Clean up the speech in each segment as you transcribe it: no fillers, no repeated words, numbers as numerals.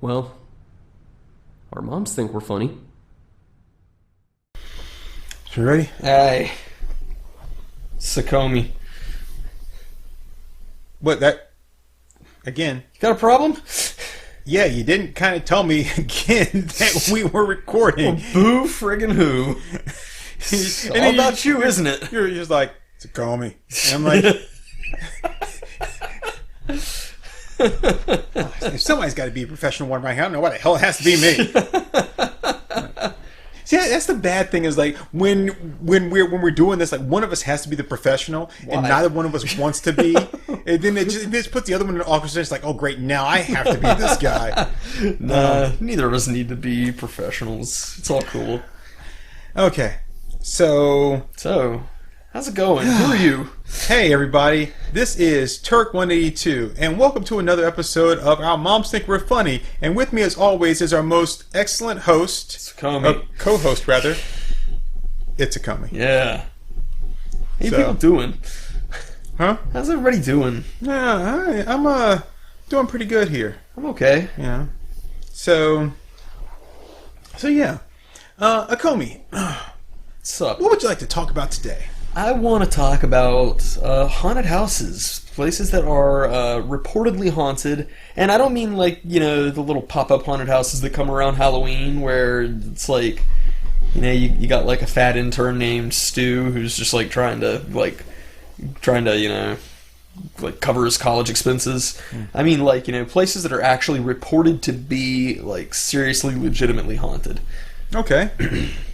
Well, our moms think we're funny. You ready? Hey. Acomi. What, that... Again? You got a problem? Yeah, you didn't kind of tell me again that we were recording. Well, boo friggin' who. It's all about you, isn't it? You're just like, Acomi. And I'm like... If somebody's got to be a professional one right here, I don't know why the hell it has to be me. See, that's the bad thing is like when we're doing this, like one of us has to be the professional, and neither one of us wants to be. And then it just puts the other one in an awkward position. It's like, oh great, now I have to be this guy. Nah, neither of us need to be professionals. It's all cool. Okay, so how's it going? Who are you? Hey everybody, this is Turk182, and welcome to another episode of Our Moms Think We're Funny. And with me, as always, is our most excellent host, co-host rather. It's Acomi. Yeah. How you people doing? Huh? How's everybody doing? Yeah, I'm doing pretty good here. I'm okay. Yeah. So yeah, Acomi, What's up? what would you like to talk about today? I want to talk about haunted houses, places that are reportedly haunted, and I don't mean like, you know, the little pop-up haunted houses that come around Halloween where it's like, you know, you got like a fat intern named Stu who's just like trying to you know, like cover his college expenses. I mean like, you know, places that are actually reported to be like seriously, legitimately haunted. Okay.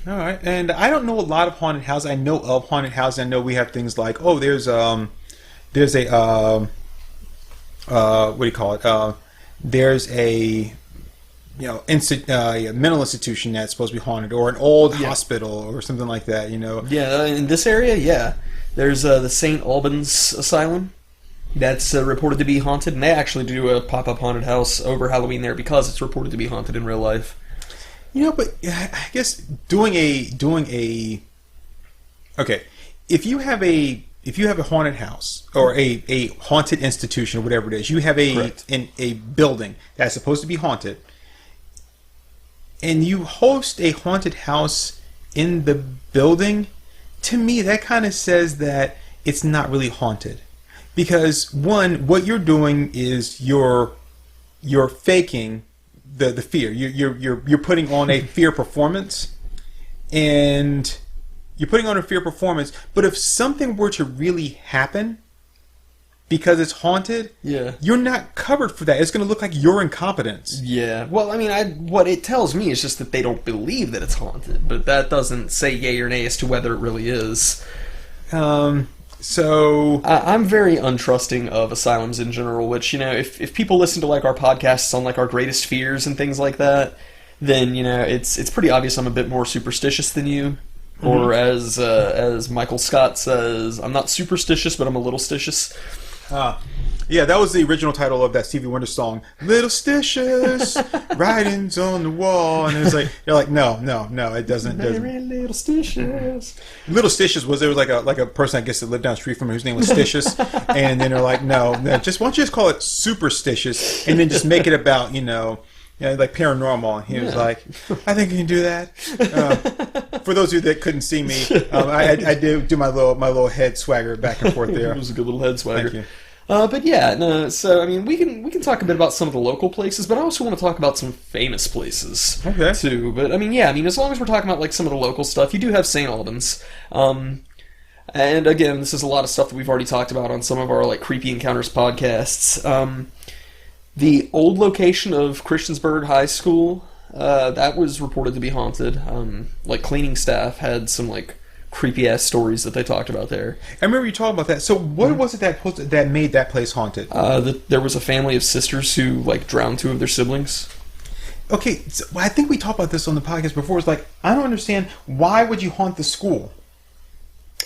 All right. And I don't know a lot of haunted houses. I know of haunted houses. I know we have things like, there's a what do you call it? There's a mental institution that's supposed to be haunted, or an old hospital or something like that, you know. Yeah, in this area, yeah. There's the St. Albans Asylum that's reported to be haunted, and they actually do a pop-up haunted house over Halloween there because it's reported to be haunted in real life. You know, but I guess doing a okay, if you have a haunted house or a haunted institution or whatever it is, you have a building that's supposed to be haunted, and you host a haunted house in the building. To me, that kind of says that it's not really haunted, because one, what you're doing is you're faking the fear. You're putting on a fear performance, and you're putting on a fear performance. But if something were to really happen because it's haunted, you're not covered for that. It's going to look like your incompetence. Yeah. Well, I mean, what it tells me is just that they don't believe that it's haunted, but that doesn't say yay or nay as to whether it really is. So I'm very untrusting of asylums in general, which, you know, if people listen to like our podcasts on like our greatest fears and things like that, then, you know, it's pretty obvious I'm a bit more superstitious than you. Mm-hmm. Or as Michael Scott says, I'm not superstitious, but I'm a little stitious. Yeah, that was the original title of that Stevie Wonder song, Little Stitious, Writings on the Wall. And it's like, you're like, no, it doesn't. Very Little Stitious. Little Stitious was, there was like a person, I guess, that lived down the street from me whose name was Stitious. And then they're like, no, just why don't you just call it Superstitious, and then just make it about, you know, like paranormal. And he was like, I think you can do that. For those of you that couldn't see me, I do my little head swagger back and forth there. It was a good little head swagger. Thank you. But yeah, no. So I mean, we can talk a bit about some of the local places, but I also want to talk about some famous places too. But I mean, as long as we're talking about like some of the local stuff, you do have St. Albans. And again, this is a lot of stuff that we've already talked about on some of our like Creepy Encounters podcasts. The old location of Christiansburg High School, that was reported to be haunted. Like cleaning staff had some like creepy ass stories that they talked about there. I remember you talking about that. So what was it that made that place haunted? There was a family of sisters who like drowned two of their siblings. Okay, so I think we talked about this on the podcast before. It's like, I don't understand, why would you haunt the school?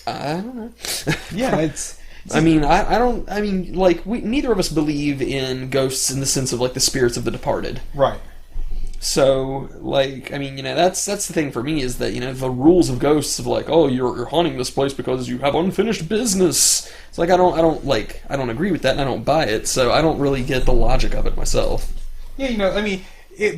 I don't know. Yeah, I mean, neither of us believe in ghosts in the sense of like the spirits of the departed. Right. So, like, I mean, you know, that's the thing for me is that, you know, the rules of ghosts of like, oh, you're haunting this place because you have unfinished business. It's like I don't agree with that, and I don't buy it. So I don't really get the logic of it myself. Yeah, you know, I mean,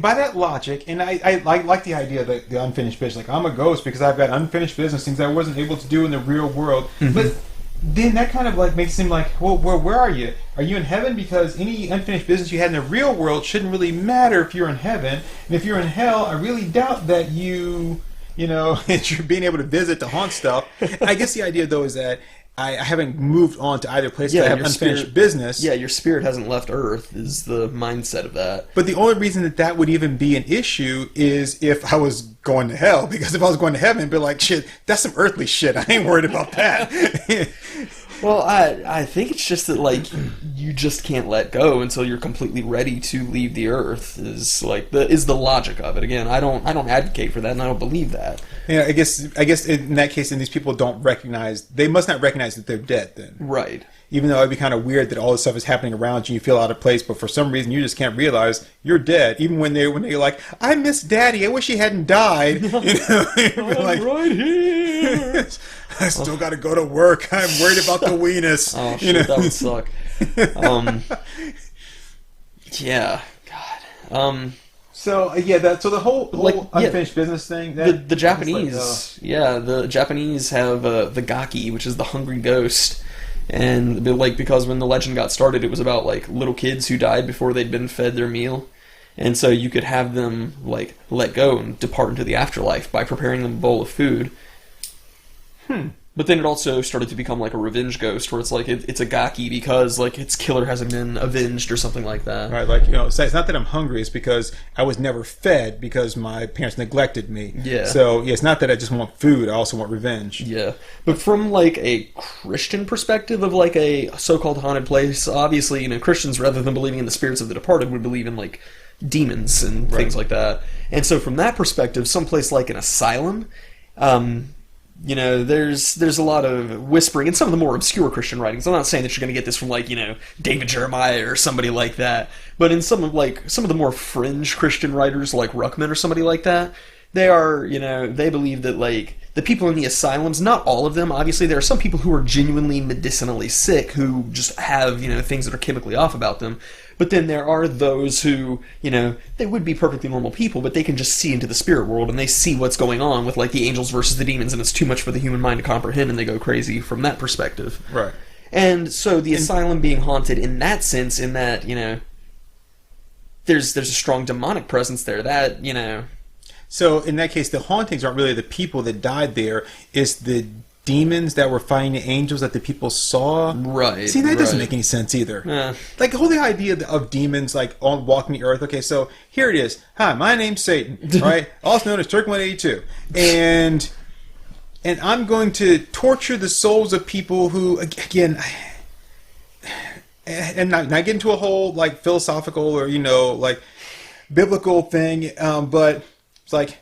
by that logic, and I like the idea that the unfinished business, like I'm a ghost because I've got unfinished business, things I wasn't able to do in the real world. But then that kind of like makes it seem like, well, where are you? Are you in heaven? Because any unfinished business you had in the real world shouldn't really matter if you're in heaven. And if you're in hell, I really doubt that you're being able to visit to haunt stuff. I guess the idea though is that I haven't moved on to either place. I have unfinished business. Yeah, your spirit hasn't left Earth is the mindset of that. But the only reason that would even be an issue is if I was going to hell. Because if I was going to heaven, it'd be like, shit, that's some earthly shit. I ain't worried about that. Well, I think it's just that, like, you just can't let go until you're completely ready to leave the Earth. Is the logic of it. Again, I don't advocate for that, and I don't believe that. Yeah, I guess in that case, then these people they must not recognize that they're dead. Then, right? Even though it'd be kind of weird that all this stuff is happening around you, you feel out of place, but for some reason you just can't realize you're dead. Even when they're like, I miss Daddy, I wish he hadn't died. I'm like, right here. I still got to go to work. I'm worried about the weenus. Oh shit, that would suck. Yeah, God. So so the whole unfinished business thing. The Japanese, the Japanese have the gaki, which is the hungry ghost, and because when the legend got started, it was about like little kids who died before they'd been fed their meal, and so you could have them like let go and depart into the afterlife by preparing them a bowl of food. But then it also started to become like a revenge ghost, where it's like it's a gaki because like its killer hasn't been avenged or something like that. Right, like so it's not that I'm hungry; it's because I was never fed because my parents neglected me. Yeah. So it's not that I just want food; I also want revenge. Yeah, but from like a Christian perspective of like a so-called haunted place, obviously Christians, rather than believing in the spirits of the departed, would believe in like demons and things like that. And so from that perspective, someplace like an asylum. There's a lot of whispering in some of the more obscure Christian writings. I'm not saying that you're going to get this from David Jeremiah or somebody like that, but in some of the more fringe Christian writers like Ruckman or somebody like that, they believe that like the people in the asylums, not all of them, obviously there are some people who are genuinely medicinally sick who just have things that are chemically off about them. But then there are those who, they would be perfectly normal people, but they can just see into the spirit world and they see what's going on with like the angels versus the demons, and it's too much for the human mind to comprehend, and they go crazy from that perspective. Right. And so the asylum being haunted in that sense, in that, there's a strong demonic presence there that, So in that case, the hauntings aren't really the people that died there, it's the demons that were fighting the angels that the people saw. Right. See, that doesn't make any sense either. Like the whole idea of demons like on walking the earth. Okay, so here it is. Hi, my name's Satan, right? Also known as Turk182. And I'm going to torture the souls of people who, again, and not get into a whole like philosophical or like biblical thing, but it's like,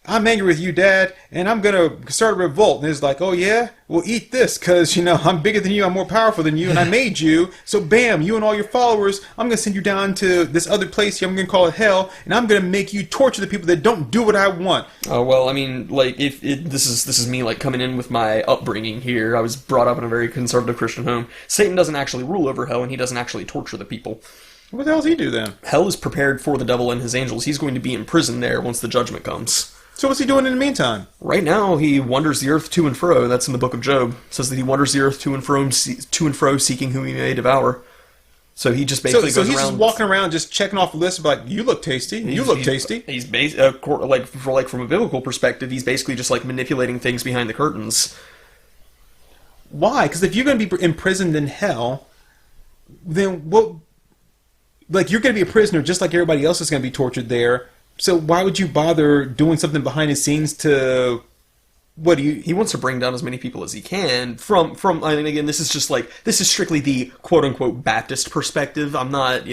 I'm angry with you, Dad, and I'm going to start a revolt. And it's like, oh, yeah? Well, eat this, because, I'm bigger than you, I'm more powerful than you, and I made you. So, bam, you and all your followers, I'm going to send you down to this other place here, I'm going to call it hell, and I'm going to make you torture the people that don't do what I want. Oh, well, I mean, like, this is me, like, coming in with my upbringing here. I was brought up in a very conservative Christian home. Satan doesn't actually rule over hell, and he doesn't actually torture the people. What the hell does he do, then? Hell is prepared for the devil and his angels. He's going to be in prison there once the judgment comes. So what's he doing in the meantime? Right now, he wanders the earth to and fro. That's in the book of Job. It says that he wanders the earth to and fro, seeking whom he may devour. So he just basically goes around. So he's just walking around, just checking off a list of like, you look tasty, you look tasty. He's from a biblical perspective, he's basically just like manipulating things behind the curtains. Why? Because if you're going to be imprisoned in hell, then what? Like you're going to be a prisoner, just like everybody else is going to be tortured there. So why would you bother doing something behind the scenes to... What do you... He wants to bring down as many people as he can from I mean, again, this is strictly the quote-unquote Baptist perspective. I'm not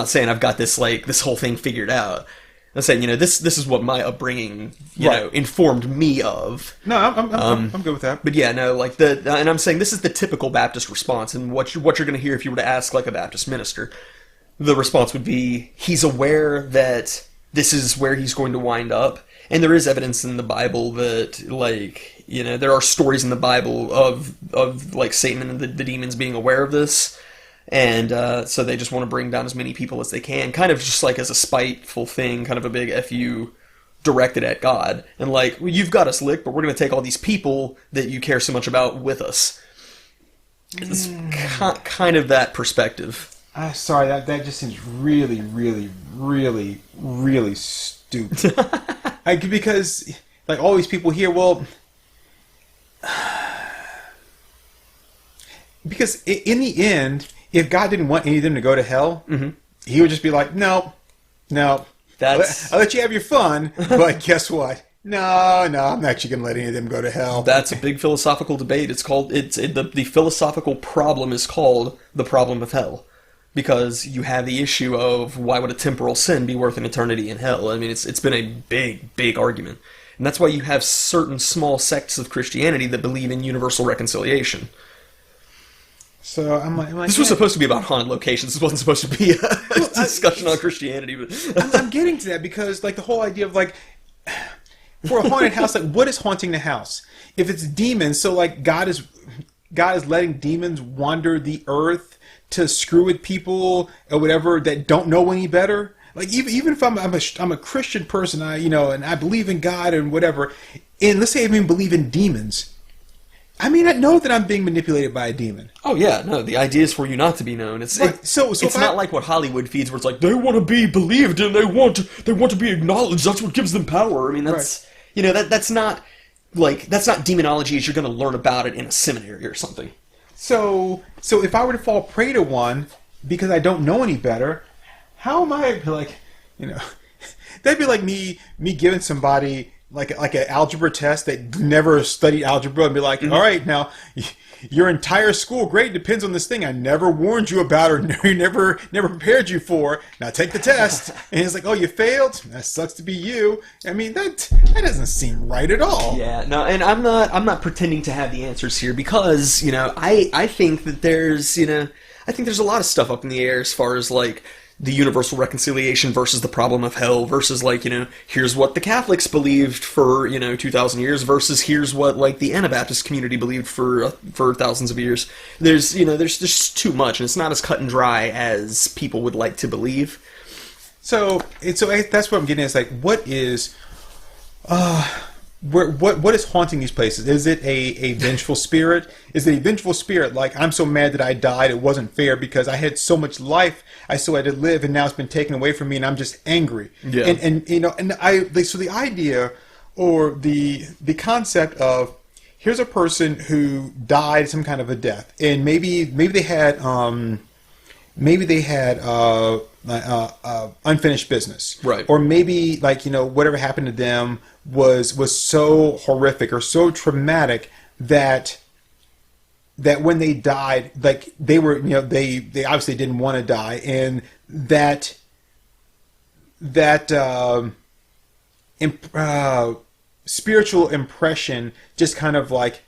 saying I've got this whole thing figured out. I'm saying, this is what my upbringing, informed me of. No, I'm good with that. But yeah, no, and I'm saying this is the typical Baptist response, and what you're going to hear if you were to ask, like, a Baptist minister. The response would be, he's aware that this is where he's going to wind up. And there is evidence in the Bible that, there are stories in the Bible of Satan and the demons being aware of this. And so they just want to bring down as many people as they can, kind of just like as a spiteful thing, kind of a big FU directed at God. And like, well, you've got us licked, but we're going to take all these people that you care so much about with us. It's kind of that perspective. Sorry, that just seems really, really, really, really stupid. Because, like, all these people here, well... Because in the end, if God didn't want any of them to go to hell, he would just be like, no. I'll let you have your fun, but guess what? No, I'm actually going to let any of them go to hell. That's a big philosophical debate. The philosophical problem is called the problem of hell. Because you have the issue of why would a temporal sin be worth an eternity in hell? I mean, it's been a big, big argument. And that's why you have certain small sects of Christianity that believe in universal reconciliation. So I'm like, this was supposed to be about haunted locations. This wasn't supposed to be a discussion on Christianity. But I'm getting to that because, like, the whole idea of, like, for a haunted house, like, what is haunting the house? If it's demons, so, like, God is letting demons wander the earth to screw with people or whatever that don't know any better. Like, even if I'm a Christian person, and I believe in God and whatever, and let's say I even believe in demons, I may not know that I'm being manipulated by a demon. Oh yeah, no. The idea is for you not to be known. It's right. So it's not like what Hollywood feeds, where it's like they want to be believed and they want to be acknowledged. That's what gives them power. I mean, that's that's not demonology as you're going to learn about it in a seminary or something. So if I were to fall prey to one because I don't know any better, how am I like, that'd be like me giving somebody like an algebra test that never studied algebra and be like, all right, now your entire school grade depends on this thing I never warned you about or never prepared you for. Now take the test. And it's like, oh, you failed? That sucks to be you. I mean, that doesn't seem right at all. Yeah, no, and I'm not pretending to have the answers here because, I think that there's a lot of stuff up in the air as far as like the universal reconciliation versus the problem of hell versus like, here's what the Catholics believed for, 2,000 years versus here's what like the Anabaptist community believed for thousands of years. There's just too much and it's not as cut and dry as people would like to believe. So that's what I'm getting at. It's like, what is haunting these places? Is it a vengeful spirit? Is it a vengeful spirit like, I'm so mad that I died, it wasn't fair because I had so much life I still had to live and now it's been taken away from me and I'm just angry. Yeah. So the idea or the concept of here's a person who died some kind of a death and maybe they had unfinished business, right? Or maybe like whatever happened to them was so horrific or so traumatic that when they died, like they were they obviously didn't want to die, and that spiritual impression just kind of like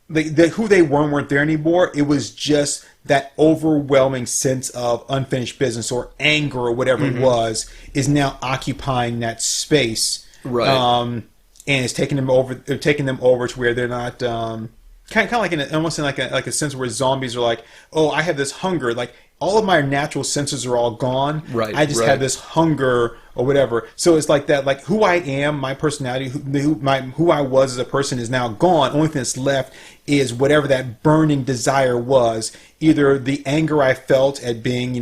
who they weren't there anymore. It was just that overwhelming sense of unfinished business or anger or whatever it was is now occupying that space, right? And it's taking them over to where they're not kind of like almost in like a sense where zombies are like, oh, I have this hunger, like all of my natural senses are all gone. Right. I just have this hunger or whatever. So it's like that, like who I am, my personality, who I was as a person is now gone. Only thing that's left is whatever that burning desire was. Either the anger I felt at being,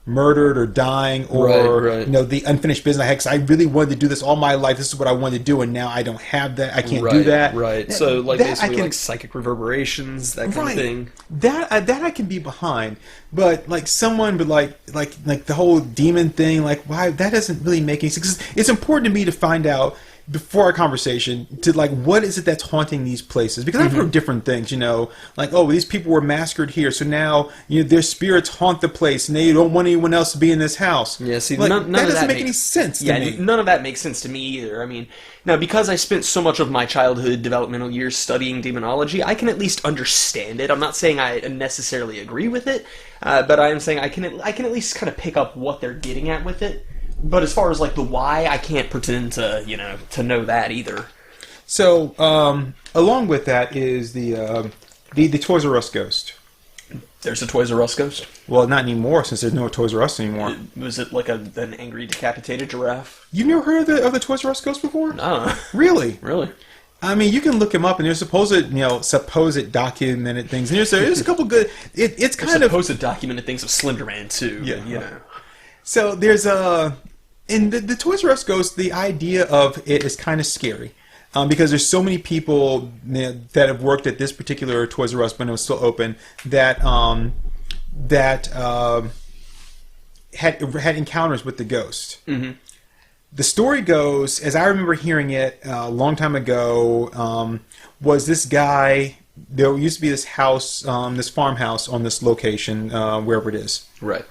murdered or dying, or right. The unfinished business I had because I really wanted to do this all my life. This is what I wanted to do, and now I don't have that. I can't do that. Right. So like basically like psychic reverberations, that kind of thing. That I can be behind, but like the whole demon thing, like why that doesn't really make any sense. 'Cause it's important to me to find out before our conversation to like what is it that's haunting these places, because I've heard different things, like, oh, these people were massacred here, so now their spirits haunt the place and they don't want anyone else to be in this house. Yeah, see, like, none that of doesn't that make any sense to me. None of that makes sense to me either. I mean, now because I spent so much of my childhood developmental years studying demonology, I can at least understand it. I'm not saying I necessarily agree with it, but I am saying I can at least kind of pick up what they're getting at with it. But as far as like the why, I can't pretend to to know that either. So along with that is the Toys R Us ghost. There's a Toys R Us ghost? Well, not anymore, since there's no Toys R Us anymore. Was it like an angry decapitated giraffe? You've never heard of the Toys R Us ghost before? No. Really? Really? I mean, you can look him up, and there's supposed documented things. And there's a couple good. It's kind of supposed documented things of Slender Man too. Yeah. But, So there's in the Toys R Us ghost, the idea of it is kind of scary. Because there's so many people that have worked at this particular Toys R Us when it was still open that had encounters with the ghost. Mm-hmm. The story goes, as I remember hearing it a long time ago, was this guy. There used to be this house, this farmhouse on this location, wherever it is. Right.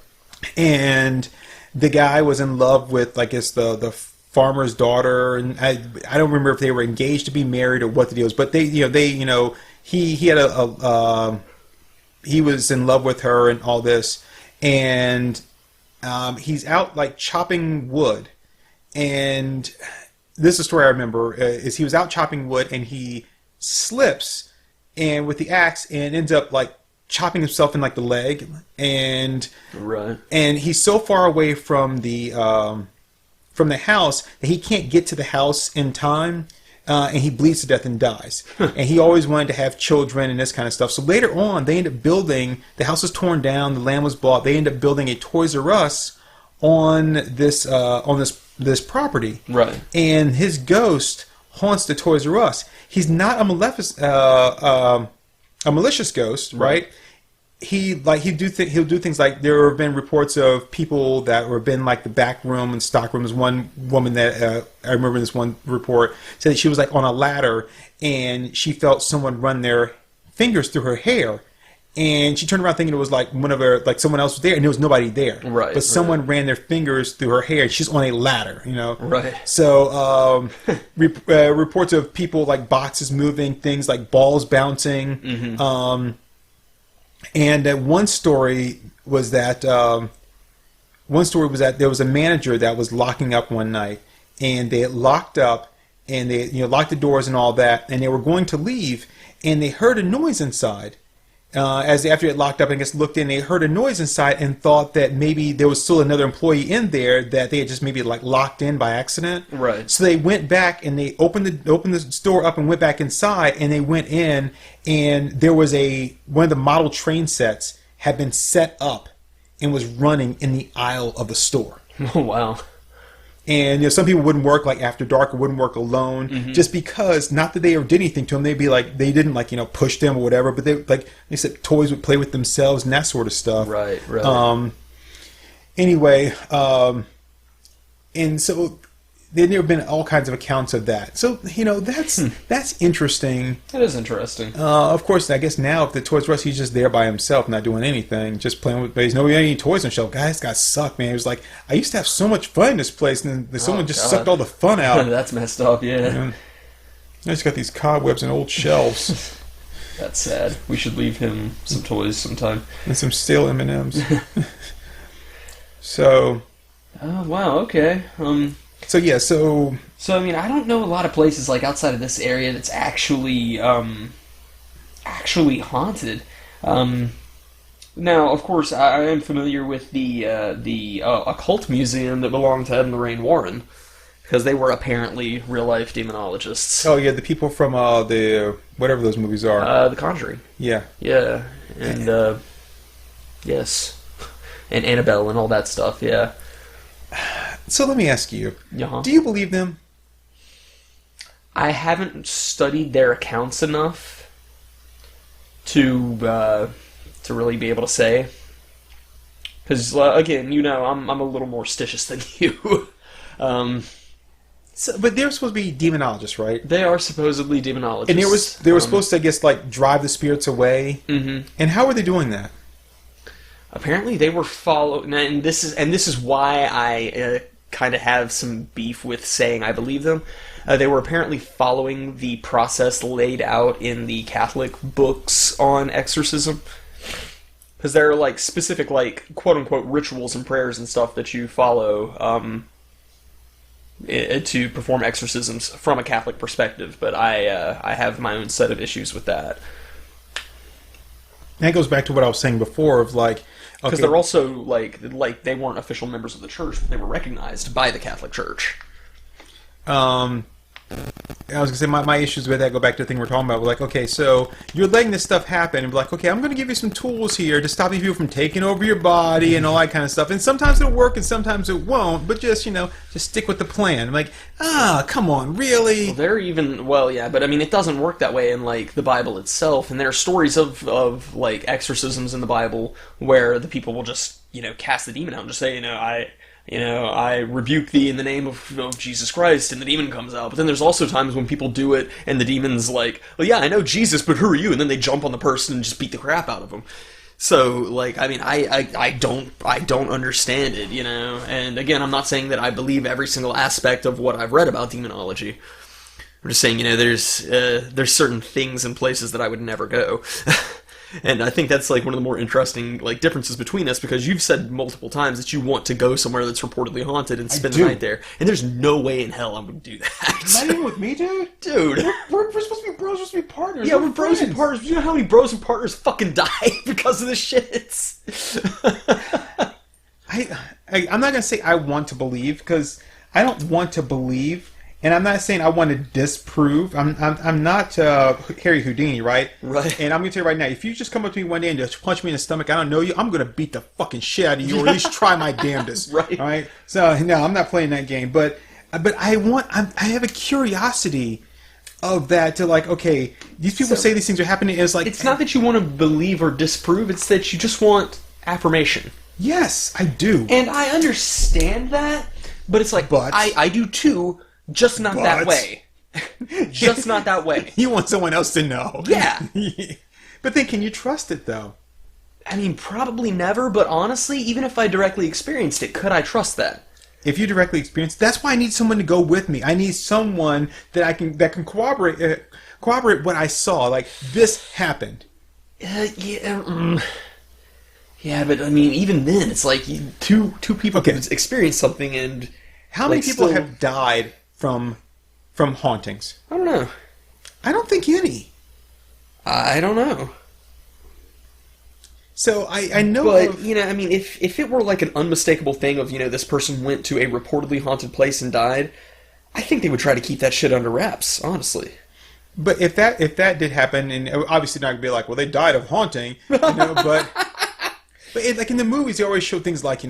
And the guy was in love with, I guess, the farmer's daughter, and I don't remember if they were engaged to be married or what the deal was, but he had he was in love with her and all this, and he's out like chopping wood, and this is a story I remember is he was out chopping wood and he slips and with the axe and ends up like chopping himself in like the leg, and he's so far away from the house that he can't get to the house in time, and he bleeds to death and dies. And he always wanted to have children and this kind of stuff. So later on, they end up building. The house was torn down. The land was bought. They end up building a Toys R Us on this property. Right. And his ghost haunts the Toys R Us. He's not a malicious ghost, right? He'll do things like there have been reports of people that have been like the back room and stock room. There's one woman that I remember in this one report said that she was like on a ladder and she felt someone run their fingers through her hair, and she turned around thinking it was like one of her, like someone else was there, and there was nobody there. Right. But someone ran their fingers through her hair. And she's on a ladder, Right. So reports of people like boxes moving, things like balls bouncing. Mm-hmm. And one story was that there was a manager that was locking up one night, and they had locked up, and they locked the doors and all that, and they were going to leave, and they heard a noise inside. After they had locked up, I guess looked in, they heard a noise inside and thought that maybe there was still another employee in there that they had just maybe like locked in by accident. Right. So they went back and they opened the door up and went back inside, and they went in, and there was one of the model train sets had been set up and was running in the aisle of the store. Oh wow. And some people wouldn't work like after dark or wouldn't work alone, just because, not that they ever did anything to them. They'd be like, they didn't like push them or whatever, but they said toys would play with themselves and that sort of stuff. Right. Anyway, and so there have been all kinds of accounts of that. So that's interesting. That is interesting. Of course, I guess now if the Toys R Us, he's just there by himself, not doing anything, just playing with babies. Nobody had any toys on the shelf. Guys, got sucked, man. It was like, I used to have so much fun in this place, and then someone just sucked all the fun out. That's messed up. Yeah. I just got these cobwebs and old shelves. That's sad. We should leave him some toys sometime. And some stale M&Ms. So. Oh wow. Okay. So yeah, so I mean, I don't know a lot of places like outside of this area that's actually haunted. Now, of course, I am familiar with the occult museum that belonged to Ed and Lorraine Warren, because they were apparently real life demonologists. Oh yeah, the people from the whatever those movies are. The Conjuring. Yeah. Yeah, and yes, and Annabelle and all that stuff. Yeah. So let me ask you, Uh-huh. Do you believe them? I haven't studied their accounts enough to really be able to say. Because, again, I'm a little more stitious than you. But they're supposed to be demonologists, right? They are supposedly demonologists. And they were supposed to, I guess, like, drive the spirits away. Mm-hmm. And how were they doing that? Apparently they were following, and this is why I kind of have some beef with saying I believe them. They were apparently following the process laid out in the Catholic books on exorcism. Because there are like specific like quote unquote rituals and prayers and stuff that you follow to perform exorcisms from a Catholic perspective. But I have my own set of issues with that. that goes back to what I was saying before of like, because they're also like they weren't official members of the church, but they were recognized by the Catholic Church. I was gonna say my issues with that go back to the thing we're talking about. We're like, okay, so you're letting this stuff happen, and be like, okay, I'm gonna give you some tools here to stop these people from taking over your body and all that kind of stuff. And sometimes it'll work, and sometimes it won't. But just just stick with the plan. I'm like, come on, really? Yeah, but I mean, it doesn't work that way in like the Bible itself. And there are stories of like exorcisms in the Bible where the people will just cast the demon out and just say, I rebuke thee in the name of Jesus Christ, and the demon comes out. But then there's also times when people do it, and the demon's like, well, yeah, I know Jesus, but who are you? And then they jump on the person and just beat the crap out of them. So, like, I mean, I don't understand it, And again, I'm not saying that I believe every single aspect of what I've read about demonology. I'm just saying, there's certain things and places that I would never go. And I think that's like one of the more interesting like differences between us, because you've said multiple times that you want to go somewhere that's reportedly haunted and spend the night there, and there's no way in hell I'm going to do that. Not even with me, dude. We're supposed to be bros, we're supposed to be partners. Yeah, we're bros and partners. You know how many bros and partners fucking die because of this shit? I'm not gonna say I want to believe, because I don't want to believe. And I'm not saying I want to disprove. I'm not Harry Houdini, right? Right. And I'm going to tell you right now, if you just come up to me one day and just punch me in the stomach, I don't know you, I'm going to beat the fucking shit out of you, or at least try my damnedest. Right. All right? So, no, I'm not playing that game. But I have a curiosity of that to like, okay, these people say these things are happening. It's like... It's not that you want to believe or disprove. It's that you just want affirmation. Yes, I do. And I understand that, but it's like, I do too. Just not that way. Just not that way. You want someone else to know. Yeah. But then can you trust it, though? I mean, probably never, but honestly, even if I directly experienced it, could I trust that? If you directly experienced, that's why I need someone to go with me. I need someone that can corroborate what I saw. Like, this happened. Yeah, but I mean, even then, it's like two people can experience something, and how many people have died from hauntings? I don't know. I don't think any. I don't know. So I know, but I mean, if it were like an unmistakable thing of this person went to a reportedly haunted place and died, I think they would try to keep that shit under wraps, honestly. But if that did happen, and obviously not gonna be like, well, they died of haunting, but. But like in the movies, they always show things like,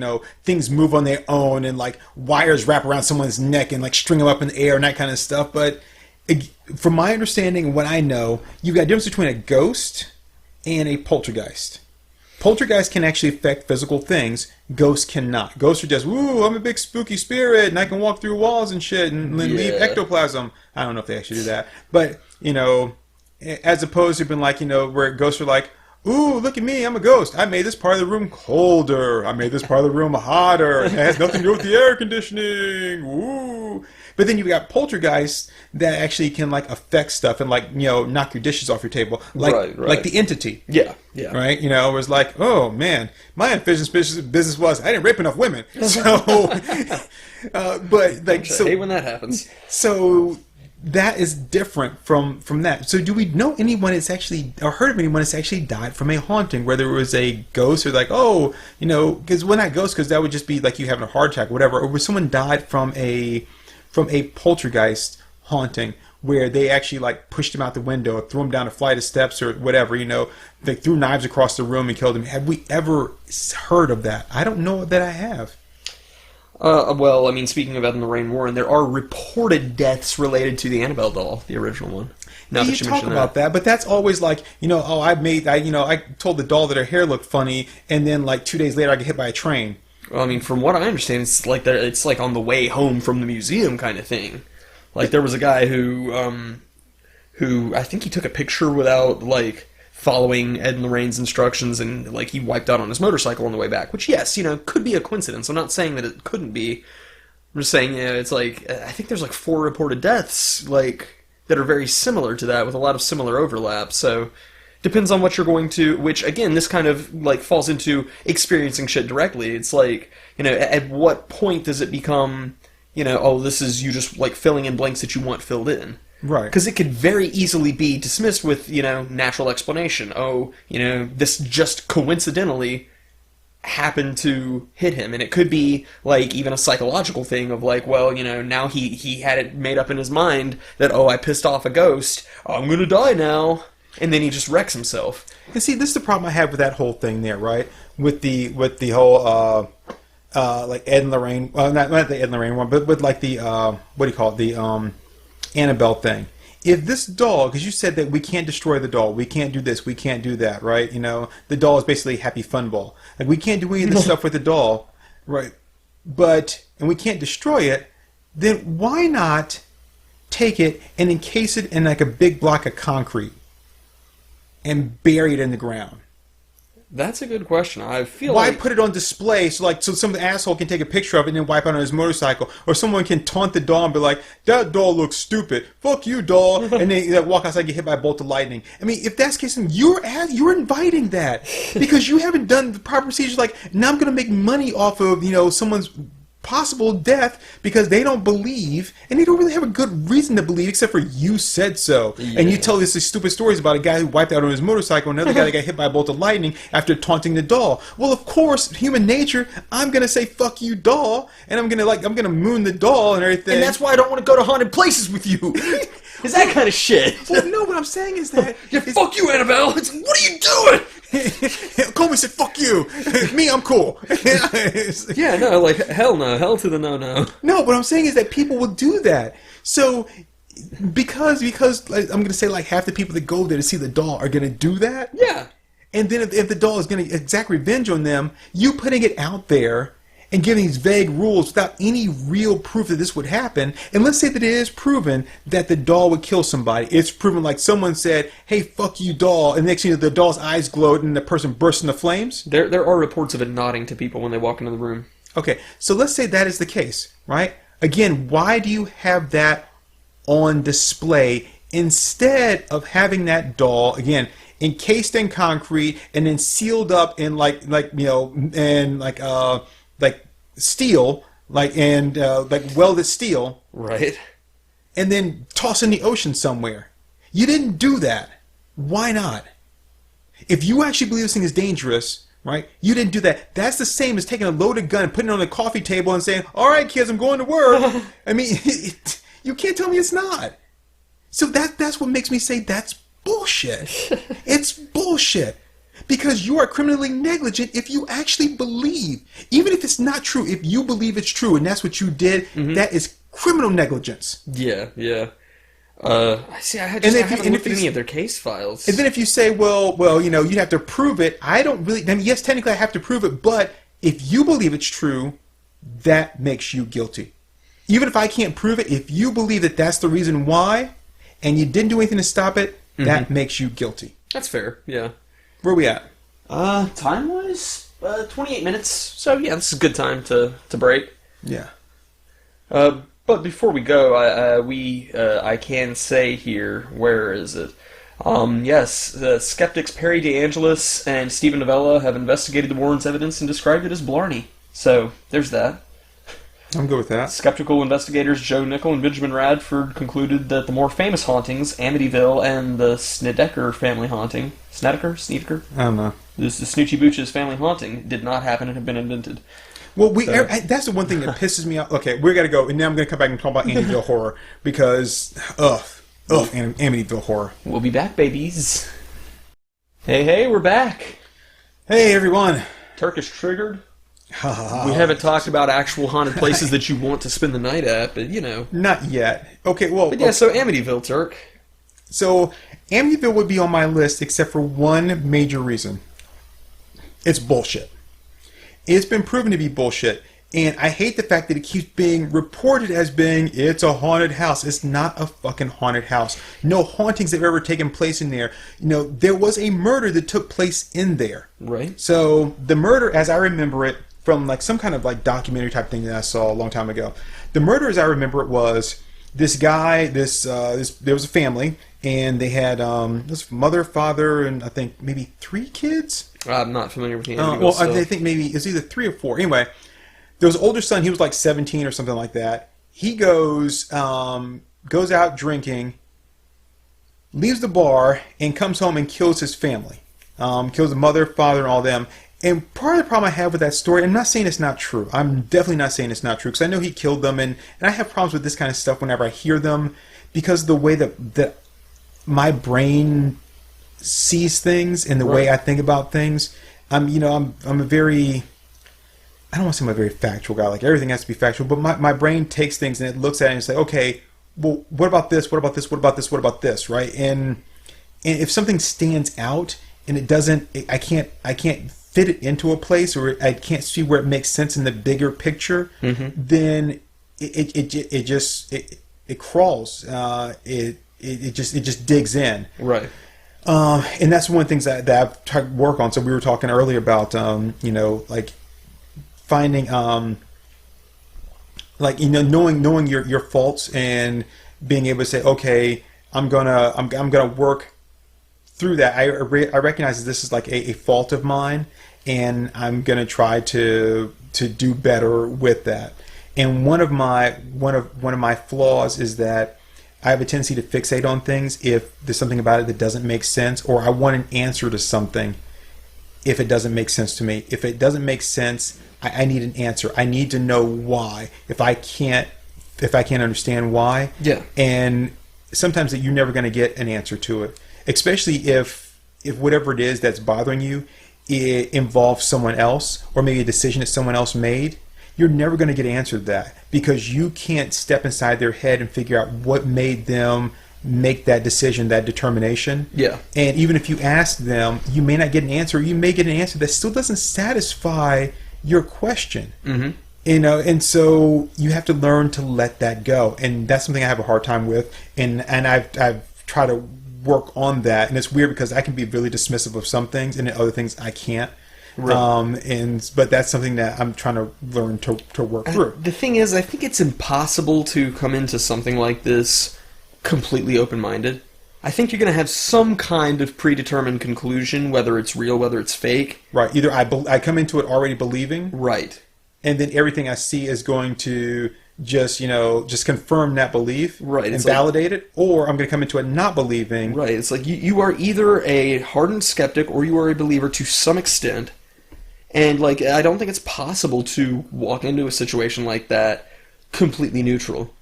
things move on their own, and like wires wrap around someone's neck and like string them up in the air and that kind of stuff. But from my understanding and what I know, you've got a difference between a ghost and a poltergeist. Poltergeist can actually affect physical things. Ghosts cannot. Ghosts are just, ooh, I'm a big spooky spirit and I can walk through walls and shit and leave ectoplasm. I don't know if they actually do that. But, as opposed to being like, where ghosts are like, ooh, look at me, I'm a ghost. I made this part of the room colder. I made this part of the room hotter. It has nothing to do with the air conditioning. Ooh. But then you've got poltergeists that actually can like affect stuff and like, knock your dishes off your table. Like like the entity. Yeah. Right? It was like, oh man, my unfinished business was I didn't rape enough women. So but like I hate when that happens. So that is different from that. So do we know anyone that's actually, or heard of anyone that's actually died from a haunting, whether it was a ghost or like, because when that ghost, because that would just be like you having a heart attack or whatever, or where someone died from a poltergeist haunting where they actually like pushed him out the window or threw him down a flight of steps or whatever, they threw knives across the room and killed him. Have we ever heard of that? I don't know that I have. Well, I mean, speaking of Ed and Lorraine Warren, there are reported deaths related to the Annabelle doll, the original one. Now you talk about that, but that's always like, I told the doll that her hair looked funny, and then like 2 days later I get hit by a train. Well, I mean, from what I understand, it's like on the way home from the museum kind of thing. Like there was a guy who I think he took a picture without like following Ed and Lorraine's instructions, and like he wiped out on his motorcycle on the way back, which yes, could be a coincidence. I'm not saying that it couldn't be. I'm just saying, it's like I think there's like 4 reported deaths like that are very similar to that with a lot of similar overlap. So depends on what you're going to, which again, this kind of like falls into experiencing shit directly. It's like, at what point does it become, this is you just like filling in blanks that you want filled in. Right. Because it could very easily be dismissed with, natural explanation. Oh, this just coincidentally happened to hit him. And it could be, like, even a psychological thing of, like, well, now he had it made up in his mind that, oh, I pissed off a ghost. I'm gonna die now. And then he just wrecks himself. And see, this is the problem I have with that whole thing there, right? With the whole, like, Ed and Lorraine, well, not the Ed and Lorraine one, but with, like, the, what do you call it, the, Annabelle thing. If this doll, because you said that we can't destroy the doll, we can't do this, we can't do that, right? The doll is basically a happy fun ball. Like, we can't do any of this stuff with the doll, right? And we can't destroy it, then why not take it and encase it in, like, a big block of concrete and bury it in the ground? That's a good question. I feel Why like... put it on display so some asshole can take a picture of it and then wipe it on his motorcycle, or someone can taunt the doll and be like, "That doll looks stupid. Fuck you, doll," and then walk outside and get hit by a bolt of lightning. I mean, if that's the case, then you're inviting that because you haven't done the proper procedures. Like, now I'm going to make money off of someone's possible death because they don't believe, and they don't really have a good reason to believe except for you said so. Yeah. And you tell these stupid stories about a guy who wiped out on his motorcycle, another guy that got hit by a bolt of lightning after taunting the doll. Well, of course, human nature, I'm gonna say fuck you, doll, and I'm gonna moon the doll and everything. And that's why I don't want to go to haunted places with you. Is that kind of shit? Well, no, what I'm saying is that fuck you, Annabelle. What are you doing? Comey said, "Fuck you." Me, I'm cool. Yeah, no, like, hell no. Hell to the no. No, what I'm saying is that people will do that. So, because like, I'm going to say like half the people that go there to see the doll are going to do that. Yeah. And then if the doll is going to exact revenge on them, you putting it out there and giving these vague rules without any real proof that this would happen, and let's say that it is proven that the doll would kill somebody. It's proven, like someone said, "Hey, fuck you, doll," and next thing you know, the doll's eyes glowed and the person bursts into flames. There are reports of it nodding to people when they walk into the room. Okay, so let's say that is the case, right? Again, why do you have that on display instead of having that doll, again, encased in concrete and then sealed up in like steel, like welded steel, right? And then toss in the ocean somewhere? You didn't do that. Why not? If you actually believe this thing is dangerous, right? You didn't do that. That's the same as taking a loaded gun and putting it on a coffee table and saying, "All right, kids, I'm going to work." I mean, you can't tell me it's not. So that's what makes me say that's bullshit. It's bullshit. Because you are criminally negligent if you actually believe. Even if it's not true, if you believe it's true and that's what you did, that is criminal negligence. Yeah. I haven't looked at any of their case files. And then if you say, well, you'd have to prove it. I mean, yes, technically I have to prove it, but if you believe it's true, that makes you guilty. Even if I can't prove it, if you believe that that's the reason why, and you didn't do anything to stop it, that makes you guilty. That's fair, yeah. Where are we at? Time-wise, 28 minutes. So yeah, this is a good time to break. Yeah. But before we go, I can say here, where is it? Yes, the skeptics Perry DeAngelis and Stephen Novella have investigated the Warrens' evidence and described it as blarney. So there's that. I'm good with that. Skeptical investigators Joe Nickel and Benjamin Radford concluded that the more famous hauntings, Amityville and the Snedeker family haunting, Snedeker? I don't know. This the Snoochie Booch's family haunting did not happen and have been invented. Well, that's the one thing that pisses me off. Okay, we got to go, and now I'm going to come back and talk about Amityville Horror because, Amityville Horror. We'll be back, babies. Hey, we're back. Hey, everyone. Turk is triggered. We haven't talked about actual haunted places that you want to spend the night at, but Not yet. Okay, well. But yeah, so Amityville, Turk. So, Amityville would be on my list except for one major reason. It's bullshit. It's been proven to be bullshit. And I hate the fact that it keeps being reported as being, it's a haunted house. It's not a fucking haunted house. No hauntings have ever taken place in there. There was a murder that took place in there. Right. So, the murder, as I remember it, from like some kind of like documentary type thing that I saw a long time ago. The murder, as I remember it, was this guy. There was a family, and they had this mother, father, and I think maybe 3 kids. I'm not familiar with the Amityville stuff. I think maybe it's either 3 or 4. Anyway, there was an older son. He was like 17 or something like that. He goes out drinking, leaves the bar and comes home and kills his family. Kills the mother, father, and all them. And part of the problem I have with that story, I'm not saying it's not true. I'm definitely not saying it's not true, because I know he killed them, and I have problems with this kind of stuff whenever I hear them, because of the way that my brain sees things and the way I think about things. I'm a very, I don't want to say I'm a very factual guy. Like, everything has to be factual, but my brain takes things and it looks at it and it's like, okay, well, what about this? What about this? What about this? What about this? Right? And if something stands out and it doesn't, I can't fit it into a place, or I can't see where it makes sense in the bigger picture, then it just crawls. It just digs in. Right. And that's one of the things that I've tried to work on. So we were talking earlier about, like finding, knowing your faults and being able to say, okay, I'm gonna work through that. I recognize that this is like a fault of mine, and I'm gonna try to do better with that. And one of my flaws is that I have a tendency to fixate on things if there's something about it that doesn't make sense, or I want an answer to something if it doesn't make sense to me. If it doesn't make sense, I need an answer. I need to know why. If I can't understand why, and sometimes that you're never going to get an answer to it, especially if whatever it is that's bothering you, it involves someone else, or maybe a decision that someone else made. You're never going to get an answer to that, because you can't step inside their head and figure out what made them make that decision, that determination. Yeah. And even if you ask them, you may not get an answer. You may get an answer that still doesn't satisfy your question. Mm-hmm. And so you have to learn to let that go. And that's something I have a hard time with. And I've tried to work on that. And it's weird because I can be really dismissive of some things, and then other things I can't. Right. But that's something that I'm trying to learn to work through. The thing is, I think it's impossible to come into something like this completely open-minded. I think you're going to have some kind of predetermined conclusion, whether it's real, whether it's fake. Right. Either I come into it already believing. Right. And then everything I see is going to just confirm that belief, right, and validate it, or I'm going to come into it not believing. Right. It's like you are either a hardened skeptic or you are a believer to some extent. And I don't think it's possible to walk into a situation like that completely neutral.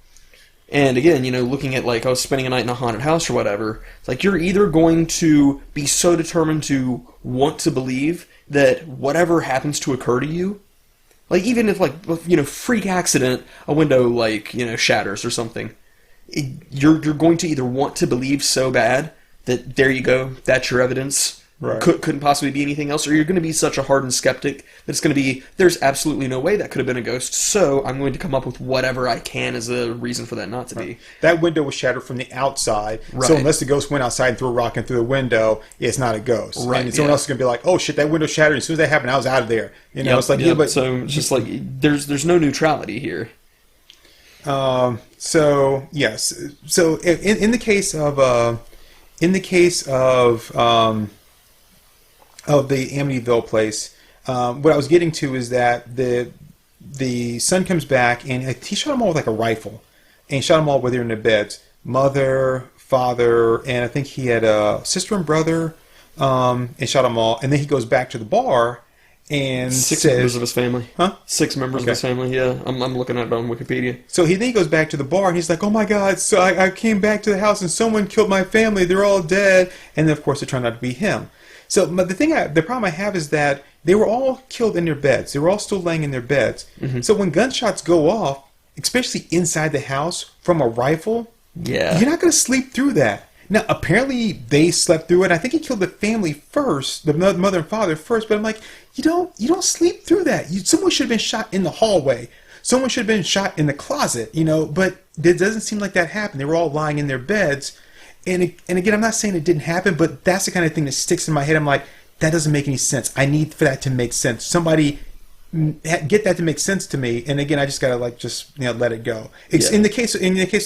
And again, looking at I was spending a night in a haunted house or whatever, it's you're either going to be so determined to want to believe that whatever happens to occur to you, even if freak accident, a window shatters or something, you're going to either want to believe so bad that there you go, that's your evidence. Right. Couldn't possibly be anything else, or you're going to be such a hardened skeptic that it's going to be, there's absolutely no way that could have been a ghost, so I'm going to come up with whatever I can as a reason for that not to be. That window was shattered from the outside, so unless the ghost went outside and threw a rock in through the window, it's not a ghost. Right. And someone else is going to be like, oh shit, that window shattered, as soon as that happened, I was out of there. It's like, but so it's just there's no neutrality here. So yes, so in the case of the Amityville place, what I was getting to is that the son comes back and he shot them all with a rifle, and he shot them all while they're in their beds. Mother, father, and I think he had a sister and brother, and shot them all. And then he goes back to the bar and Six members of his family. Huh? 6 members of his family, yeah. I'm looking at it on Wikipedia. So then he goes back to the bar and he's like, oh my God, so I came back to the house and someone killed my family. They're all dead. And then, of course, it turned out to be him. So but the problem I have is that they were all killed in their beds. They were all still laying in their beds. Mm-hmm. So when gunshots go off, especially inside the house from a rifle, you're not going to sleep through that. Now, apparently they slept through it. I think he killed the family first, the mother and father first. But I'm like, you don't sleep through that. Someone should have been shot in the hallway. Someone should have been shot in the closet. But it doesn't seem like that happened. They were all lying in their beds. And again, I'm not saying it didn't happen, but that's the kind of thing that sticks in my head. I'm like, that doesn't make any sense. I need for that to make sense. Somebody get that to make sense to me. And again, I just gotta let it go. In the case of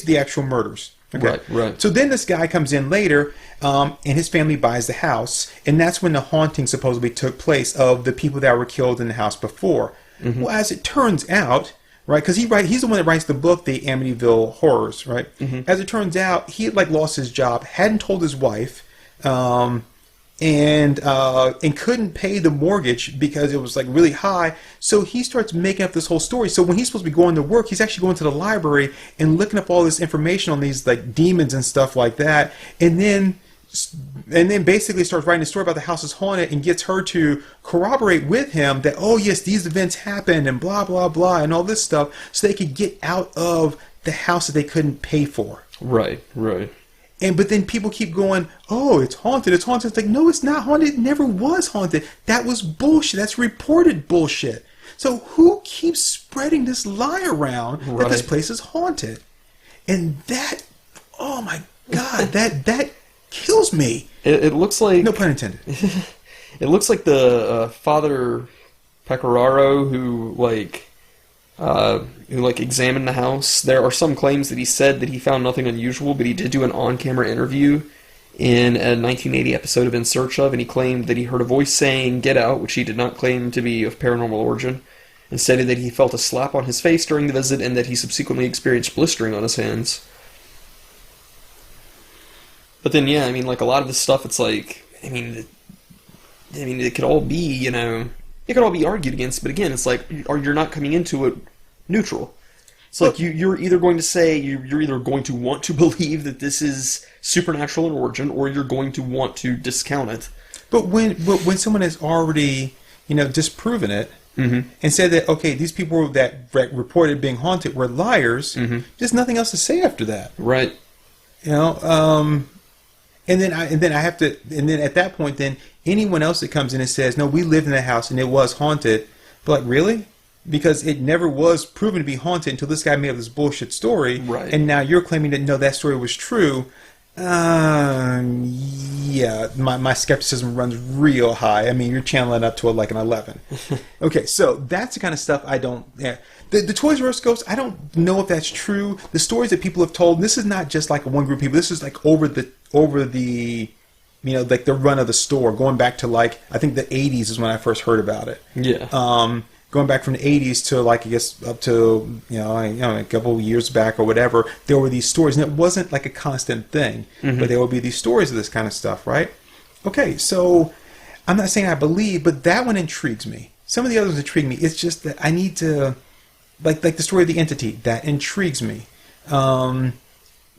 the actual murders. Okay. Right. So then this guy comes in later, and his family buys the house, and that's when the haunting supposedly took place of the people that were killed in the house before. Mm-hmm. Well, as it turns out, right? Because he's the one that writes the book, the Amityville Horrors, right? As it turns out, he had like lost his job, hadn't told his wife, and couldn't pay the mortgage because it was like really high. So he starts making up this whole story. So when he's supposed to be going to work, he's actually going to the library and looking up all this information on these like demons and stuff like that, and then basically starts writing a story about the house is haunted and gets her to corroborate with him that, oh yes, these events happened and blah blah blah and all this stuff, so they could get out of the house that they couldn't pay for. Right. But then people keep going, oh, it's haunted, it's haunted. It's like, no, it's not haunted. It never was haunted. That was bullshit. That's reported bullshit. So who keeps spreading this lie around that this place is haunted? And that, oh my God, that kills me. It looks like... No pun intended. It looks like the Father Pecoraro who examined the house. There are some claims that he said that he found nothing unusual, but he did do an on-camera interview in a 1980 episode of In Search Of, and he claimed that he heard a voice saying, "Get out," which he did not claim to be of paranormal origin, and stated that he felt a slap on his face during the visit and that he subsequently experienced blistering on his hands. But then, yeah, I mean, like, a lot of this stuff, it's like, I mean, it could all be, it could all be argued against, but again, it's like, you're not coming into it neutral. It's like, you're either going to say, you're either going to want to believe that this is supernatural in origin, or you're going to want to discount it. But when someone has already, disproven it, and said that, okay, these people that reported being haunted were liars, there's nothing else to say after that. Right. And then at that point, then anyone else that comes in and says, no, we lived in that house and it was haunted, but like, really? Because it never was proven to be haunted until this guy made up this bullshit story, right? And now you're claiming that no, that story was true. Yeah, my skepticism runs real high. I mean, you're channeling up to an 11. Okay, so that's the kind of stuff I don't. Yeah. The Toys R Us ghosts, I don't know if that's true. The stories that people have told, this is not just like one group of people. This is like over the like the run of the store, going back to like, I think the 80s is when I first heard about it. Yeah. Going back from the 80s to like, I guess up to, a couple of years back or whatever, there were these stories, and it wasn't like a constant thing, but there would be these stories of this kind of stuff, right? Okay, so I'm not saying I believe, but that one intrigues me. Some of the others intrigue me. It's just that I need to, like the story of the entity, that intrigues me.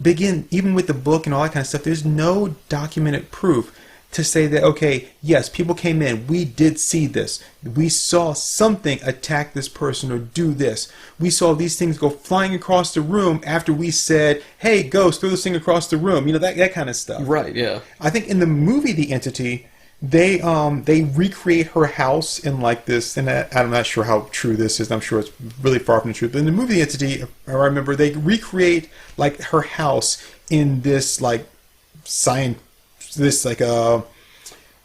Begin, even with the book and all that kind of stuff, there's no documented proof to say that, okay, yes, people came in, we did see this, we saw something attack this person or do this, we saw these things go flying across the room after we said, hey, ghost, throw this thing across the room, that kind of stuff. Right, yeah. I think in the movie The Entity, they recreate her house in like this, and I'm not sure how true this is, I'm sure it's really far from the truth, but in the movie The Entity, I remember they recreate like her house in this like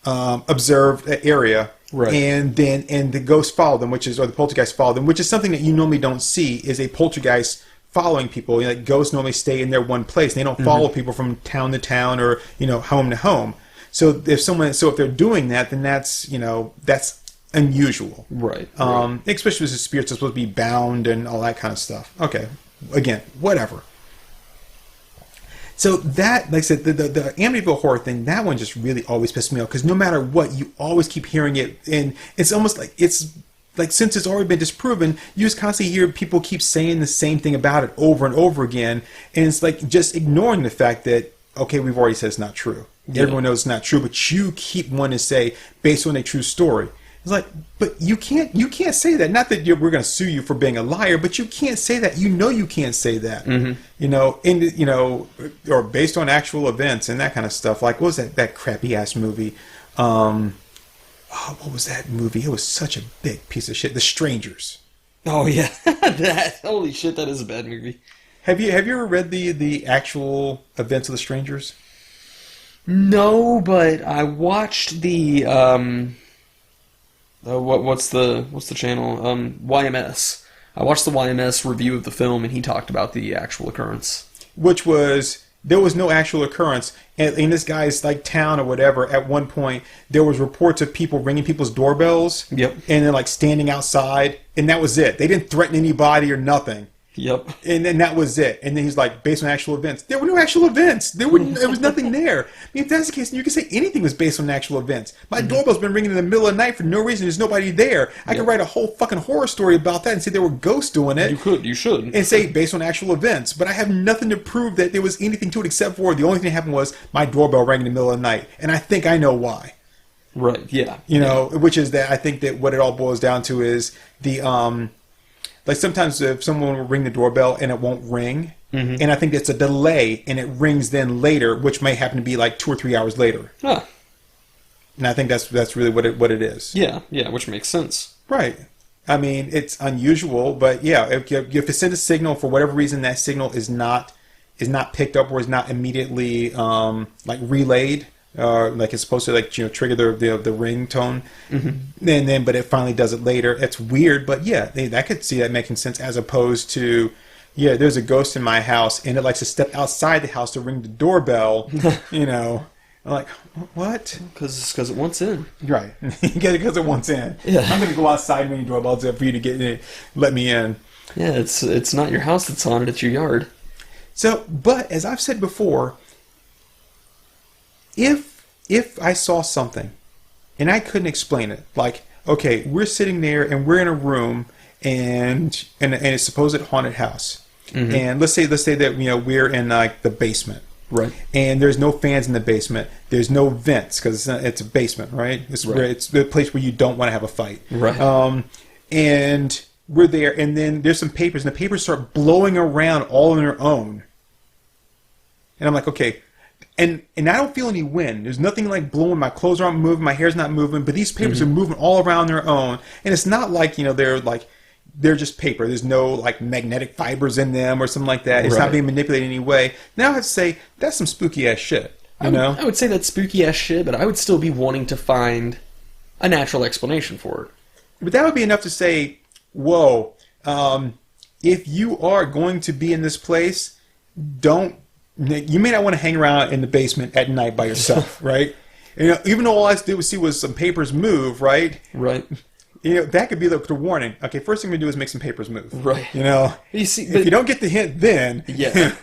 observed area, right? And the ghosts follow them, or the poltergeist follow them, which is something that you normally don't see, is a poltergeist following people. Like ghosts normally stay in their one place, and they don't follow people from town to town or home to home. So if they're doing that, then that's unusual, right? Especially if the spirits are supposed to be bound and all that kind of stuff. Okay, again, whatever. So that, like I said, the Amityville Horror thing, that one just really always pissed me off, because no matter what, you always keep hearing it, and it's almost like since it's already been disproven, you just constantly hear people keep saying the same thing about it over and over again, and it's like just ignoring the fact that, okay, we've already said it's not true. Yeah. Everyone knows it's not true, but you keep wanting to say based on a true story. It's like, but you can't say that. Not that we're going to sue you for being a liar, but you can't say that. You can't say that. Or based on actual events and that kind of stuff. Like, what was that crappy ass movie? What was that movie? It was such a big piece of shit. The Strangers. Oh yeah, holy shit, that is a bad movie. Have you ever read the actual events of The Strangers? No, but I watched the what's the channel? YMS. I watched the YMS review of the film, and he talked about the actual occurrence, which was there was no actual occurrence. And in this guy's like town or whatever, at one point there was reports of people ringing people's doorbells. Yep. And then like standing outside, and that was it. They didn't threaten anybody or nothing. Yep. And then that was it. And then he's like, based on actual events. There were no actual events. There was nothing there. I mean, if that's the case, you can say anything was based on actual events. My doorbell's been ringing in the middle of the night for no reason. There's nobody there. I could write a whole fucking horror story about that and say there were ghosts doing it. You should. And say based on actual events. But I have nothing to prove that there was anything to it except for the only thing that happened was my doorbell rang in the middle of the night. And I think I know why. Right, yeah. You know, which is that I think that what it all boils down to is the like sometimes if someone will ring the doorbell and it won't ring, and I think it's a delay and it rings then later, which may happen to be like 2 or 3 hours later. Huh. And I think that's really what it is. Yeah, which makes sense. Right. I mean, it's unusual, but yeah, if you have to send a signal for whatever reason, that signal is not picked up or is not immediately like relayed. Like it's supposed to like trigger the ringtone, but it finally does it later. It's weird, but yeah, I could see that making sense as opposed to there's a ghost in my house and it likes to step outside the house to ring the doorbell. I'm like, what? Because it wants in. Right, because it wants in. Yeah. I'm gonna go outside and ring the doorbell for you to get in, let me in. Yeah, it's not your house that's haunted; it's your yard. So, but as I've said before. If I saw something and I couldn't explain it, like, okay, we're sitting there and we're in a room and it's supposed haunted house. And let's say that we're in like the basement. Right. And there's no fans in the basement. There's no vents because it's a basement, right? It's the place where you don't want to have a fight. Right. And we're there and then there's some papers and the papers start blowing around all on their own. And I'm like, okay. And I don't feel any wind. There's nothing like blowing. My clothes aren't moving. My hair's not moving. But these papers are moving all around their own. And it's not like, they're just paper. There's no like magnetic fibers in them or something like that. It's not being manipulated in any way. Now I have to say, that's some spooky ass shit. I would say that's spooky ass shit, but I would still be wanting to find a natural explanation for it. But that would be enough to say, whoa, if you are going to be in this place, you may not want to hang around in the basement at night by yourself, right? Even though all I did was see was some papers move, right? Right. That could be the warning. Okay, first thing we do is make some papers move. Right. You see, if you don't get the hint, then yeah.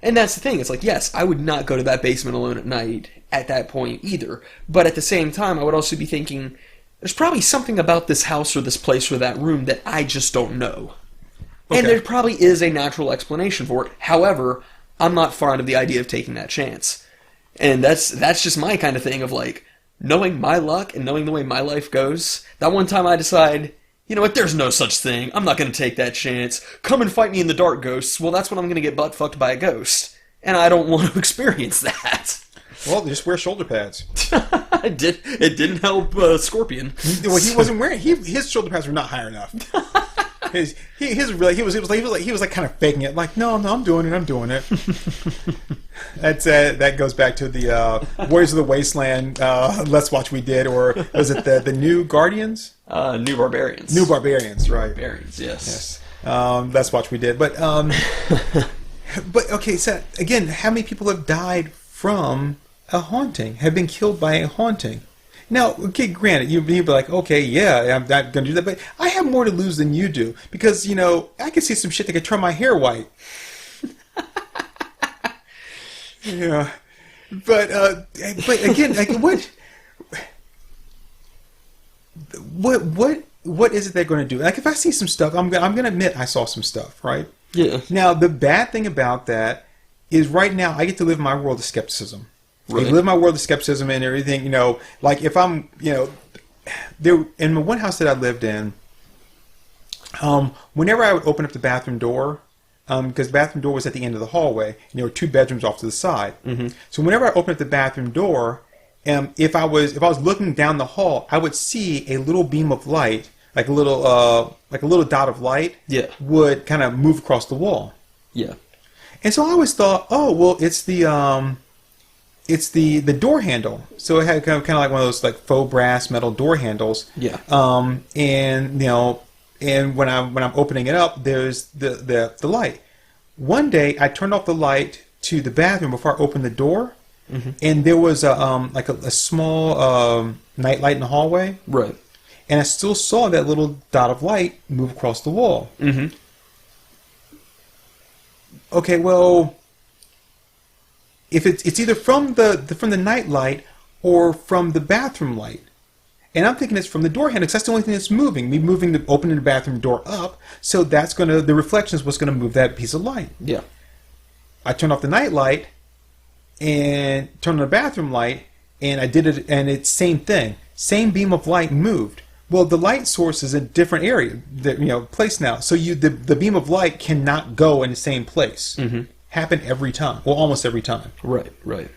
And that's the thing. It's like, yes, I would not go to that basement alone at night at that point either. But at the same time, I would also be thinking, there's probably something about this house or this place or that room that I just don't know. Okay. And there probably is a natural explanation for it. However, I'm not fond of the idea of taking that chance. And that's just my kind of thing of like, knowing my luck and knowing the way my life goes, that one time I decide, you know what, there's no such thing. I'm not going to take that chance. Come and fight me in the dark, ghosts. Well, that's when I'm going to get butt fucked by a ghost. And I don't want to experience that. Well, just wear shoulder pads. It didn't help Scorpion. Well, he wasn't wearing, his shoulder pads were not high enough. He was like kind of faking it, like no, I'm doing it. That goes back to the Warriors of the Wasteland Let's Watch we did, or was it the New Guardians? New Barbarians. New Barbarians, right? Barbarians, yes. Let's Watch we did, but okay. So again, how many people have died from a haunting? Have been killed by a haunting? Now, okay, granted, you'd be like, okay, yeah, I'm not going to do that, but I have more to lose than you do, because, I can see some shit that could turn my hair white. Yeah. But again, like, what is it they're going to do? Like, if I see some stuff, I'm going to admit I saw some stuff, right? Yeah. Now, the bad thing about that is right now I get to live my world of skepticism. Right. I live my world of skepticism and everything, like if I'm, there in the one house that I lived in, whenever I would open up the bathroom door, because the bathroom door was at the end of the hallway, and there were 2 bedrooms off to the side. Mm-hmm. So whenever I opened up the bathroom door, if I was looking down the hall, I would see a little beam of light, like a little dot of light, would kind of move across the wall. Yeah. And so I always thought, oh well, it's the door handle. So it had kind of like one of those like faux brass metal door handles. Yeah. And when I'm opening it up, there's the light. One day I turned off the light to the bathroom before I opened the door, and there was a small night light in the hallway. Right. And I still saw that little dot of light move across the wall. Mm-hmm. Okay, well, if it's either from the night light or from the bathroom light, and I'm thinking it's from the door handle because that's the only thing that's moving. Me opening the bathroom door up, so the reflection is what's gonna move that piece of light. Yeah. I turned off the night light and turned on the bathroom light, and I did it, and it's same thing. Same beam of light moved. Well, the light source is a different area, place now. So the beam of light cannot go in the same place. Mm-hmm. Happen every time. Well, almost every time. Right, right.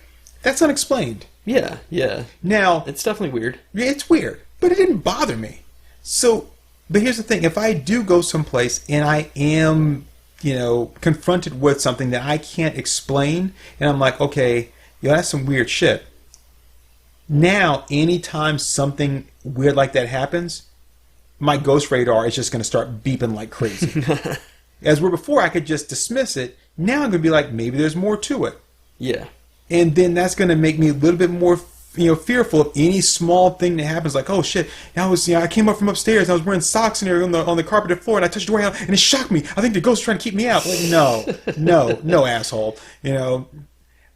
That's unexplained. Yeah, yeah. Now, It's definitely weird. it's weird, but it didn't bother me. So, but here's the thing. If I do go someplace and I am, confronted with something that I can't explain, and I'm like, okay, that's some weird shit. Now, anytime something weird like that happens, my ghost radar is just going to start beeping like crazy. As where before I could just dismiss it, now I'm going to be like, maybe there's more to it. Yeah. And then that's going to make me a little bit more, fearful of any small thing that happens. Like, oh shit, I came up from upstairs and I was wearing socks and everything on the carpeted floor, and I touched the door and it shocked me. I think the ghost is trying to keep me out. Like, no, asshole.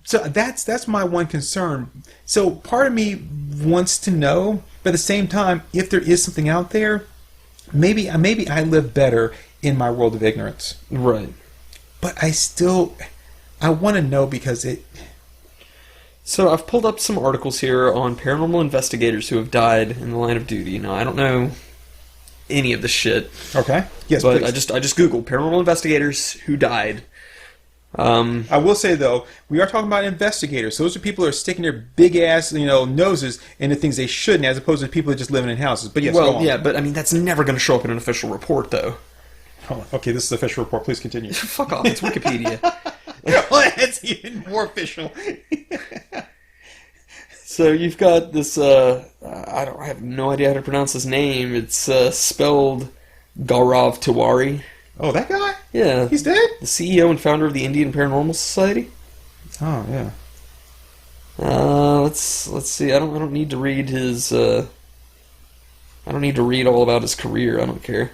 So that's my one concern. So part of me wants to know, but at the same time, if there is something out there, maybe I live better in my world of ignorance. Right. But I want to know because it... So I've pulled up some articles here on paranormal investigators who have died in the line of duty. Now, I don't know any of the shit. Okay. Yes, but please. I just Googled paranormal investigators who died. I will say, though, we are talking about investigators. Those are people who are sticking their big-ass, noses into things they shouldn't, as opposed to people who are just living in houses. But yes, go on. Yeah, but I mean, that's never going to show up in an official report, though. Oh, okay, this is the official report. Please continue. Fuck off, it's Wikipedia. Well, that's even more official. So you've got this, I have no idea how to pronounce his name. It's spelled Gaurav Tiwari. Oh, that guy? Yeah. He's dead? The CEO and founder of the Indian Paranormal Society. Oh, yeah. Let's see. I don't need to read his. I don't need to read all about his career. I don't care.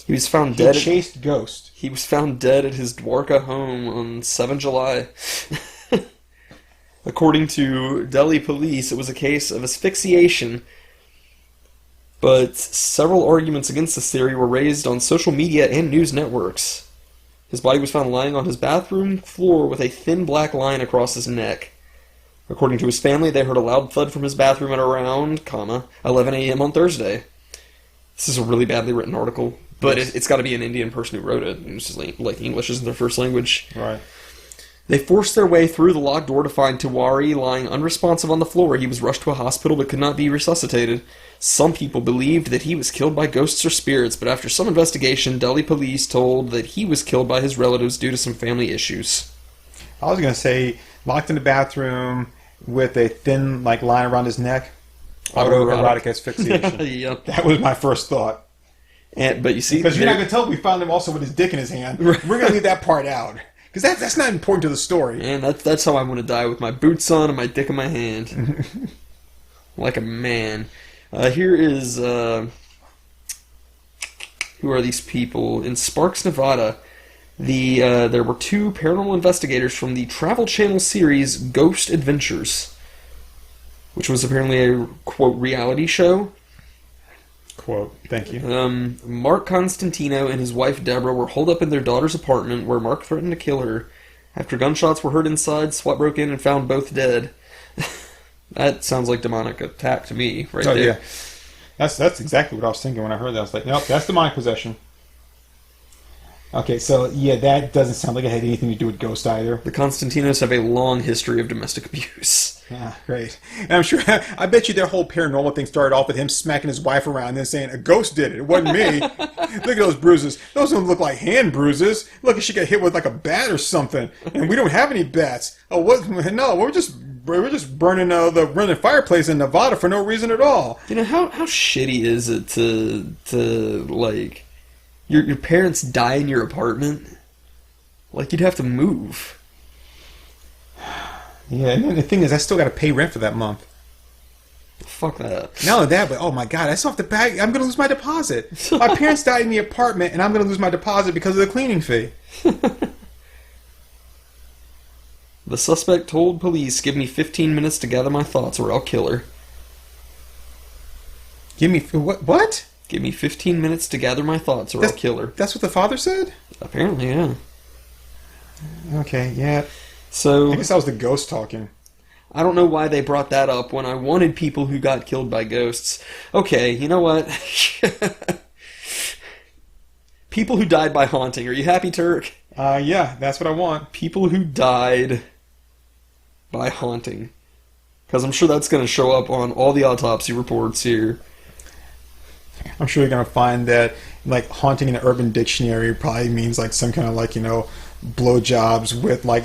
He was found dead. He chased ghosts. He was found dead at his Dwarka home on 7 July. According to Delhi police, it was a case of asphyxiation. But several arguments against this theory were raised on social media and news networks. His body was found lying on his bathroom floor with a thin black line across his neck. According to his family, they heard a loud thud from his bathroom at around, 11 a.m. on Thursday. This is a really badly written article, but yes. It's got to be an Indian person who wrote it. It's just like English isn't their first language. Right. They forced their way through the locked door to find Tiwari lying unresponsive on the floor. He was rushed to a hospital but could not be resuscitated. Some people believed that he was killed by ghosts or spirits, but after some investigation, Delhi police told that he was killed by his relatives due to some family issues. I was going to say, locked in the bathroom with a thin line around his neck. Autoerotic asphyxiation. Yep. That was my first thought. But you see... Because you're not going to tell me we found him also with his dick in his hand. We're going to leave that part out. Because that's not important to the story. And that's how I want to die, with my boots on and my dick in my hand. Like a man. Here is... who are these people? In Sparks, Nevada, there were 2 paranormal investigators from the Travel Channel series Ghost Adventures, which was apparently a, quote, reality show. Quote, thank you. Mark Constantino and his wife Deborah were holed up in their daughter's apartment where Mark threatened to kill her. After gunshots were heard inside, SWAT broke in and found both dead. That sounds like demonic attack to me, right there. Yeah. That's exactly what I was thinking when I heard that. I was like, nope, that's demonic possession. Okay, so yeah, that doesn't sound like it had anything to do with ghost either. The Constantinos have a long history of domestic abuse. Yeah, great. And I'm sure, I bet you their whole paranormal thing started off with him smacking his wife around and then saying, a ghost did it. It wasn't me. Look at those bruises. Those don't look like hand bruises. Look, she got hit with like a bat or something. And we don't have any bats. Oh, what? No, we're just burning the fireplace in Nevada for no reason at all. You know, how shitty is it to like, your parents die in your apartment? Like, you'd have to move. Yeah, and then the thing is, I still got to pay rent for that month. Fuck that. Not only that, but oh my god, I still have to pay. I'm going to lose my deposit. My parents died in the apartment, and I'm going to lose my deposit because of the cleaning fee. The suspect told police, "Give me 15 minutes to gather my thoughts or I'll kill her." Give me what? What? Give me 15 minutes to gather my thoughts or I'll kill her. That's what the father said? Apparently, yeah. Okay, yeah. So I guess that was the ghost talking. I don't know why they brought that up when I wanted people who got killed by ghosts. Okay, you know what? People who died by haunting. Are you happy, Turk? Yeah, that's what I want. People who died by haunting. Because I'm sure that's going to show up on all the autopsy reports here. I'm sure you're going to find that, like, haunting in the Urban Dictionary probably means, like, some kind of, like, blowjobs with, like,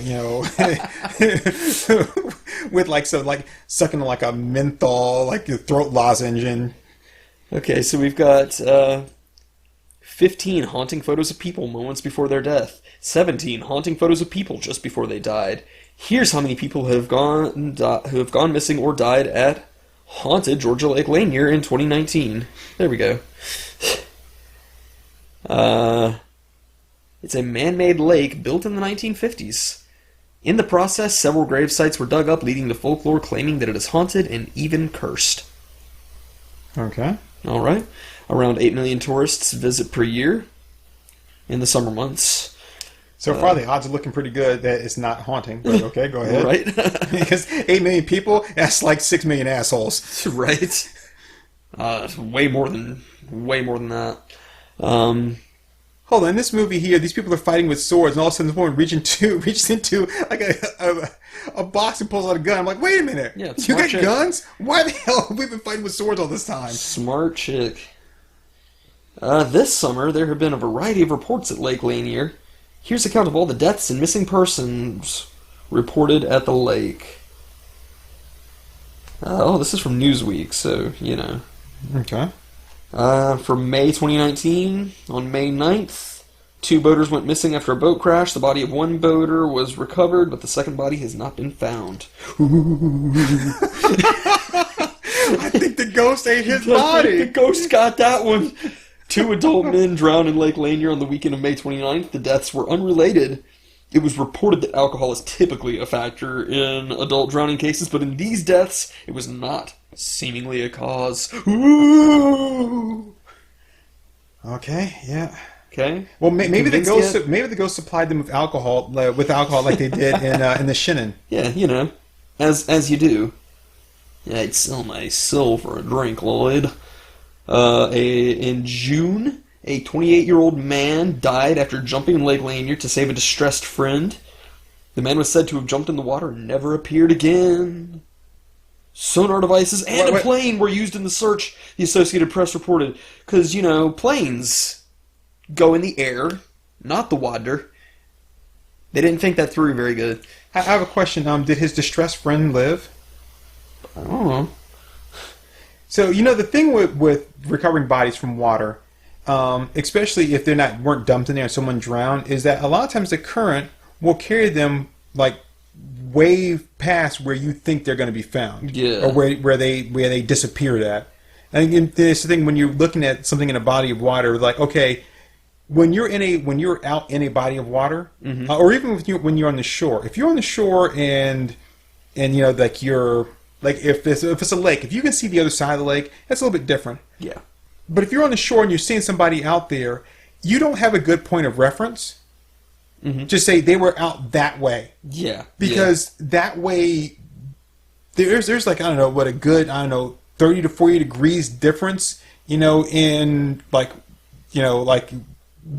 with, like, so, like, sucking, like, a menthol, like, a throat lozenge. Okay, so we've got 15 haunting photos of people moments before their death. 17 haunting photos of people just before they died. Here's how many people who have gone missing or died at haunted Georgia Lake Lanier in 2019. There we go. It's a man-made lake built in the 1950s. In the process, several grave sites were dug up, leading to folklore claiming that it is haunted and even cursed. Okay. All right. Around 8 million tourists visit per year in the summer months. So far, the odds are looking pretty good that it's not haunting. But okay, go ahead. Right? Because 8 million people, that's like 6 million assholes. Right? Way more than that. Hold on, in this movie here, these people are fighting with swords, and all of a sudden, this woman reaches into like a box and pulls out a gun. I'm like, wait a minute, Yeah, you got chick. guns? Why the hell have we been fighting with swords all this time? Smart chick. This summer, there have been a variety of reports at Lake Lanier. Here's a count of all the deaths and missing persons reported at the lake. This is from Newsweek, so, Okay. For May 2019, on May 9th, 2 boaters went missing after a boat crash. The body of one boater was recovered, but the second body has not been found. I think the ghost ate his The body. ghost got that one. 2 adult men drowned in Lake Lanier on the weekend of May 29th. The deaths were unrelated. It was reported that alcohol is typically a factor in adult drowning cases, but in these deaths, it was not seemingly a cause. Ooh. Okay, yeah. Okay. Well, maybe the convinced ghost yet? supplied them with alcohol like they did in the Shannon. Yeah, as you do. Yeah, I'd sell my soul for a drink, Lloyd. In June, a 28-year-old man died after jumping in Lake Lanier to save a distressed friend. The man was said to have jumped in the water and never appeared again. Sonar devices and a plane were used in the search, the Associated Press reported. Because, planes go in the air, not the water. They didn't think that through very good. I have a question. Did his distressed friend live? I don't know. So, the thing with recovering bodies from water, especially if weren't dumped in there and someone drowned, is that a lot of times the current will carry them, like, way past where you think they're going to be found. Yeah. Or where they disappeared at. And it's the thing when you're looking at something in a body of water, like, okay, when you're out in a body of water, mm-hmm. Or even when you're on the shore, if you're on the shore and like you're... Like, if it's a lake, if you can see the other side of the lake, that's a little bit different. Yeah. But if you're on the shore and you're seeing somebody out there, you don't have a good point of reference. Mm-hmm. Just say they were out that way. Yeah. Because that way, there's like, 30 to 40 degrees difference, in like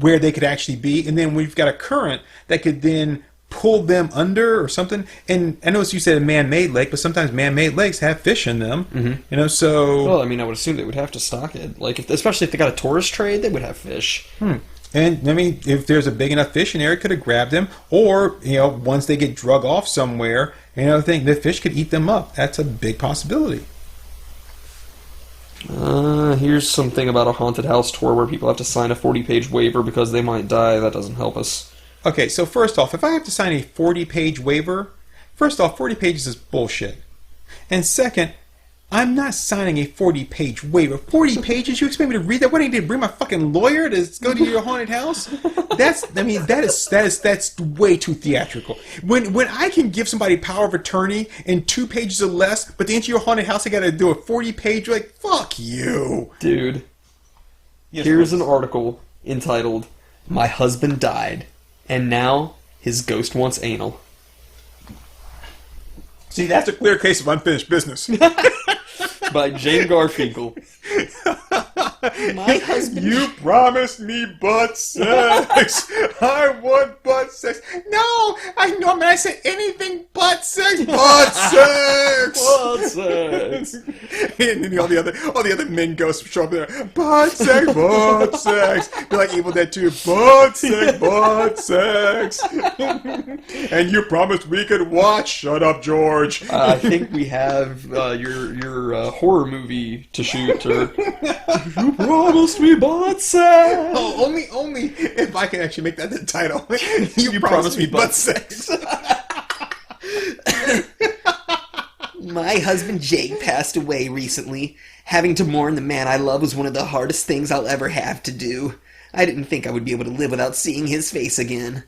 where they could actually be. And then we've got a current that could then pull them under or something. And I noticed you said a man-made lake, but sometimes man-made lakes have fish in them. Mm-hmm. So... Well, I would assume they would have to stock it. Like, especially if they got a tourist trade, they would have fish. And, if there's a big enough fish in there, it could have grabbed them. Or, once they get drug off somewhere, the fish could eat them up. That's a big possibility. Here's something about a haunted house tour where people have to sign a 40-page waiver because they might die. That doesn't help us. Okay, so first off, if I have to sign a 40-page waiver, First off, 40 pages is bullshit. And second, I'm not signing a 40-page waiver. 40 pages? You expect me to read that? What, do I need to bring my fucking lawyer to go to your haunted house? That's way too theatrical. When I can give somebody power of attorney in 2 pages or less, but to enter your haunted house, I got to do a 40-page. Like, fuck you, dude. Yes, here's an article entitled "My Husband Died, and Now His Ghost Wants Anal." See, that's a clear case of unfinished business. By Jane Garfinkel. My husband... You promised me butt sex. I want butt sex. No, I know. I said anything but sex. Butt sex. Butt sex. And then all the other men ghosts show up there. Butt sex. Butt sex. They're like Evil Dead 2. Butt sex. Butt sex. And you promised we could watch. Shut up, George. I think we have your horror movie to shoot, Turk. You promised me butt sex. Oh, only if I can actually make that the title. You promised me butt sex. My husband Jake passed away recently. Having to mourn the man I love was one of the hardest things I'll ever have to do. I didn't think I would be able to live without seeing his face again.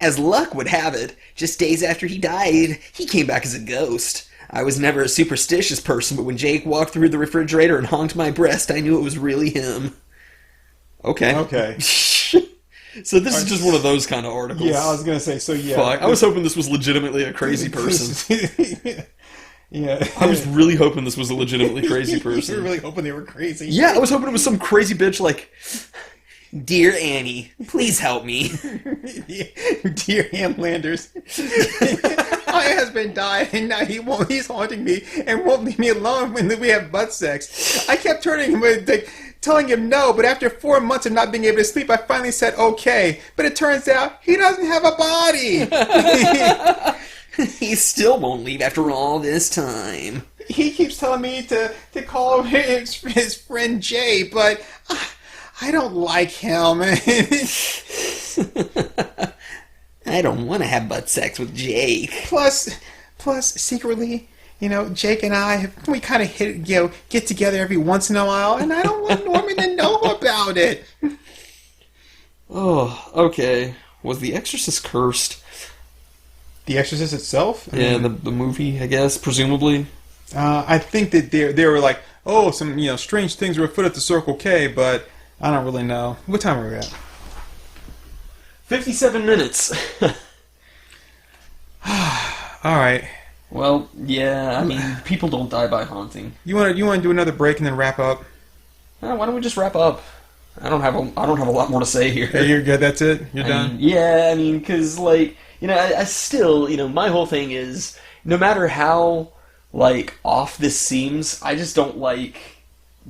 As luck would have it, just days after he died, he came back as a ghost. I was never a superstitious person, but when Jake walked through the refrigerator and honked my breast, I knew it was really him. Okay. So this is just one of those kind of articles. Yeah, I was going to say, so yeah. Fuck, I was hoping this was legitimately a crazy person. Yeah. I was really hoping this was a legitimately crazy person. You were really hoping they were crazy. Yeah, I was hoping it was some crazy bitch like... Dear Annie, please help me. Dear Hamlanders, my husband died and now he's haunting me and won't leave me alone when we have butt sex. I kept telling him no, but after 4 months of not being able to sleep, I finally said okay. But it turns out he doesn't have a body. He still won't leave after all this time. He keeps telling me to call his friend Jay, but... I don't like him. I don't want to have butt sex with Jake. Plus, secretly, Jake and I, we kind of get together every once in a while, and I don't want Norman to know about it. Oh, okay. Was The Exorcist cursed? The Exorcist itself? Yeah, the movie, I guess, presumably. I think that they were like, oh, some strange things were afoot at the Circle K, but I don't really know. What time are we at? 57 minutes. All right. Well, yeah. I mean, people don't die by haunting. You want to do another break and then wrap up? Why don't we just wrap up? I don't have a lot more to say here. Yeah, you're good. That's it. You're done. Because I still, my whole thing is, no matter how off this seems, I just don't like.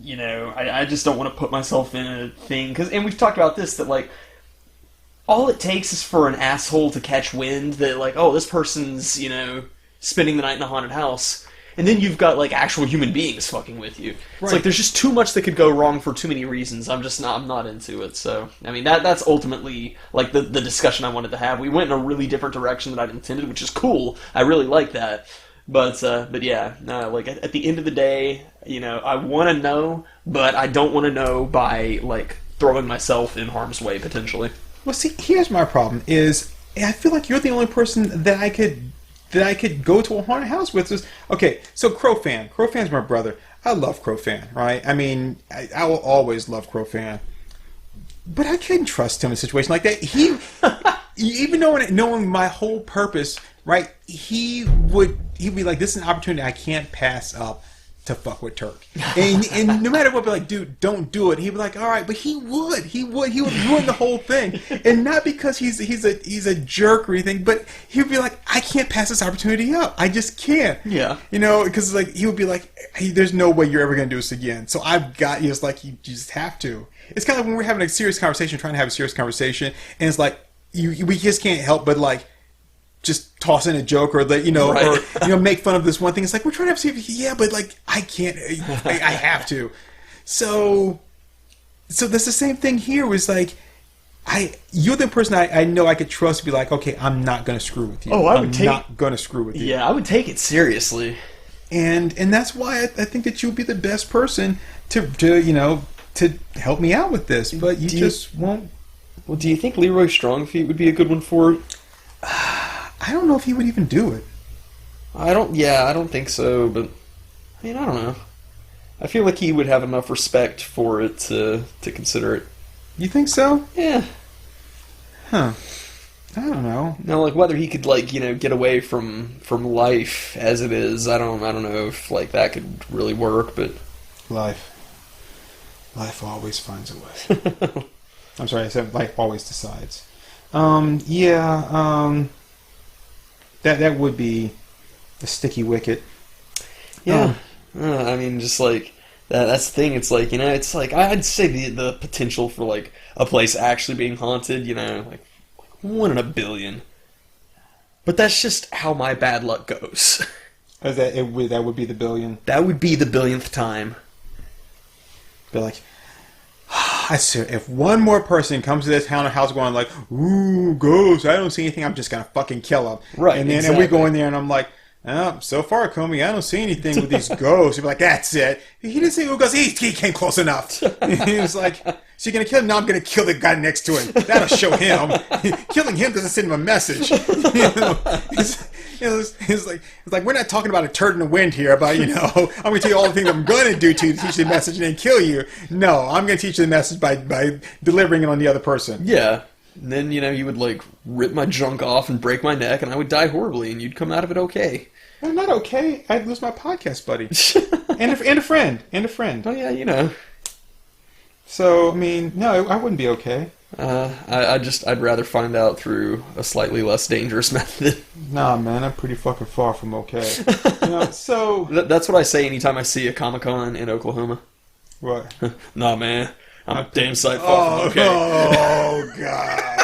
I just don't want to put myself in a thing, and we've talked about this, that, all it takes is for an asshole to catch wind that, oh, this person's, spending the night in a haunted house, and then you've got, actual human beings fucking with you. Right. It's there's just too much that could go wrong for too many reasons. I'm not into it, so, I mean, that's ultimately, the discussion I wanted to have. We went in a really different direction than I'd intended, which is cool. I really like that. But yeah, no, at the end of the day, I want to know, but I don't want to know by, throwing myself in harm's way, potentially. Well, see, here's my problem, is I feel like you're the only person that I could go to a haunted house with. Okay, so Crowfan's my brother. I love Crowfan, right? I mean, I will always love Crowfan. But I couldn't trust him in a situation like that. He, even knowing my whole purpose, right, he'd be like, this is an opportunity I can't pass up to fuck with Turk. And no matter what, be like, dude, don't do it. He'd be like, all right, but he would ruin the whole thing. And not because he's a jerk or anything, but he'd be like, I can't pass this opportunity up. I just can't. Yeah. Because he would be like, hey, there's no way you're ever going to do this again. So I've got you. It's like, you just have to. It's kind of like when we're having a serious conversation, trying to have a serious conversation, and it's like, we just can't help but just toss in a joke or right. or make fun of this one thing. It's like, we're trying to have serious, yeah, but I can't, I have to. So that's the same thing here. Was you're the person I know I could trust to be like, okay, I'm not going to screw with you. Oh, I'm not going to screw with you. Yeah, I would take it seriously. And that's why I think that you'll be the best person to help me out with this. But you just won't. Well, do you think Leroy Strongfeet would be a good one for it? I don't know if he would even do it. I don't think so, but I mean, I don't know. I feel like he would have enough respect for it to consider it. You think so? Yeah. Huh. I don't know. Now, like, whether he could, like, get away from life as it is, I don't know if, like, that could really work, but... Life always finds a way. I'm sorry, I said life always decides. That would be a sticky wicket. Yeah. I mean, just, like, that's the thing. It's like, it's like, I'd say the potential for, like, a place actually being haunted, like 1 in a billion. But that's just how my bad luck goes. That would be the billion? That would be the billionth time. Be like, I swear, if one more person comes to this haunted house going like, ooh, ghosts, I don't see anything, I'm just going to fucking kill them. Right, and then exactly. we go in there and I'm like, oh, so far, Acomi, I don't see anything with these ghosts. You'd be like, that's it. He didn't see who goes, he came close enough. He was like, so you're going to kill him? No, I'm going to kill the guy next to him. That'll show him. Killing him doesn't send him a message. It's like, we're not talking about a turd in the wind here about, I'm going to tell you all the things I'm going to do to you to teach you the message and then kill you. No, I'm going to teach you the message by delivering it on the other person. Yeah. And then, you would, like, rip my junk off and break my neck, and I would die horribly, and you'd come out of it okay. I'm not okay. I'd lose my podcast buddy. and a friend. Oh, yeah, So, I mean, no, I wouldn't be okay. I'd rather find out through a slightly less dangerous method. Nah, man, I'm pretty fucking far from okay. So... That's what I say anytime I see a Comic-Con in Oklahoma. What? Nah, man. I'm a damn sight far from okay. Oh, God.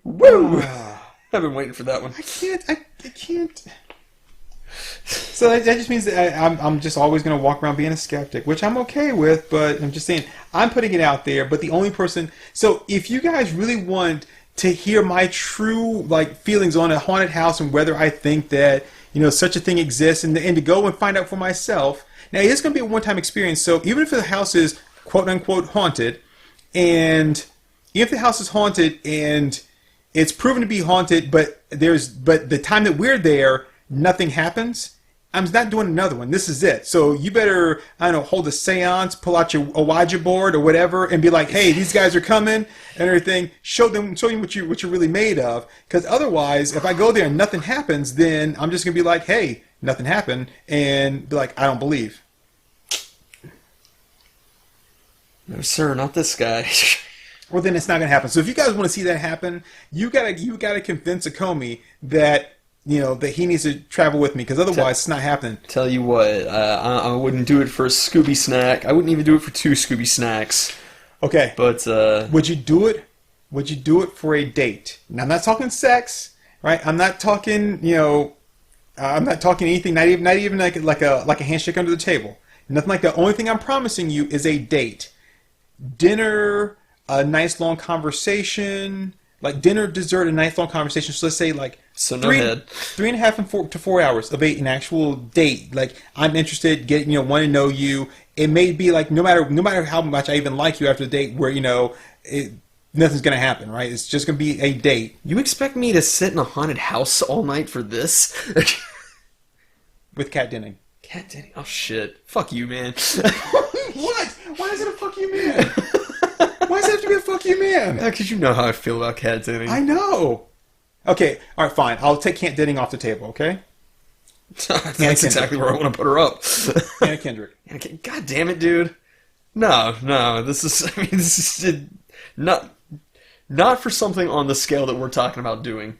Woo! I've been waiting for that one. I can't. So that just means that I'm just always going to walk around being a skeptic, which I'm okay with, but I'm just saying, I'm putting it out there, but the only person... So if you guys really want to hear my true feelings on a haunted house and whether I think that such a thing exists and to go and find out for myself. Now, it is going to be a one-time experience, so even if the house is quote-unquote haunted, and if the house is haunted and it's proven to be haunted, but the time that we're there, nothing happens, I'm not doing another one. This is it. So you better, hold a seance, pull out your Ouija board or whatever, and be like, hey, these guys are coming and everything. Show them what you're really made of. Because otherwise, if I go there and nothing happens, then I'm just going to be like, hey, nothing happened, and be like, I don't believe. No, sir, not this guy. Well, then it's not going to happen. So if you guys want to see that happen, you gotta convince Acomi that that he needs to travel with me, because otherwise it's not happening. Tell you what, I wouldn't do it for a Scooby snack. I wouldn't even do it for 2 Scooby snacks. Okay, but would you do it? Would you do it for a date? Now, I'm not talking sex, right? I'm not talking, I'm not talking anything. Not even like a handshake under the table. Nothing like that. Only thing I'm promising you is a date, dinner, a nice long conversation. Like dinner, dessert, a nice long conversation. So let's say so 3.5 to 4 hours of an actual date. Like, I'm interested, want to know you. It may be like no matter how much I even like you after the date, where nothing's gonna happen, right? It's just gonna be a date. You expect me to sit in a haunted house all night for this? With Kat Denning. Kat Denning? Oh shit! Fuck you, man. What? Why is it a fuck you, man? Why does it have to be a fuck you, man? Because you know how I feel about Kat Denning. I know. Okay, all right, fine. I'll take Kat Denning off the table, okay? That's exactly where I want to put her up. Anna Kendrick. God damn it, dude. No. This is not for something on the scale that we're talking about doing.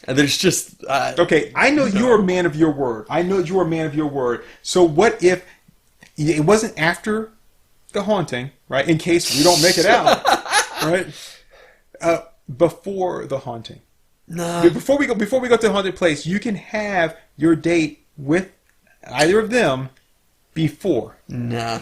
And there's just... okay, I know you're a man of your word. So what if it wasn't after the haunting, right? In case we don't make it out, right? Before the haunting. No. Before we go to the haunted place, you can have your date with either of them before? Nah.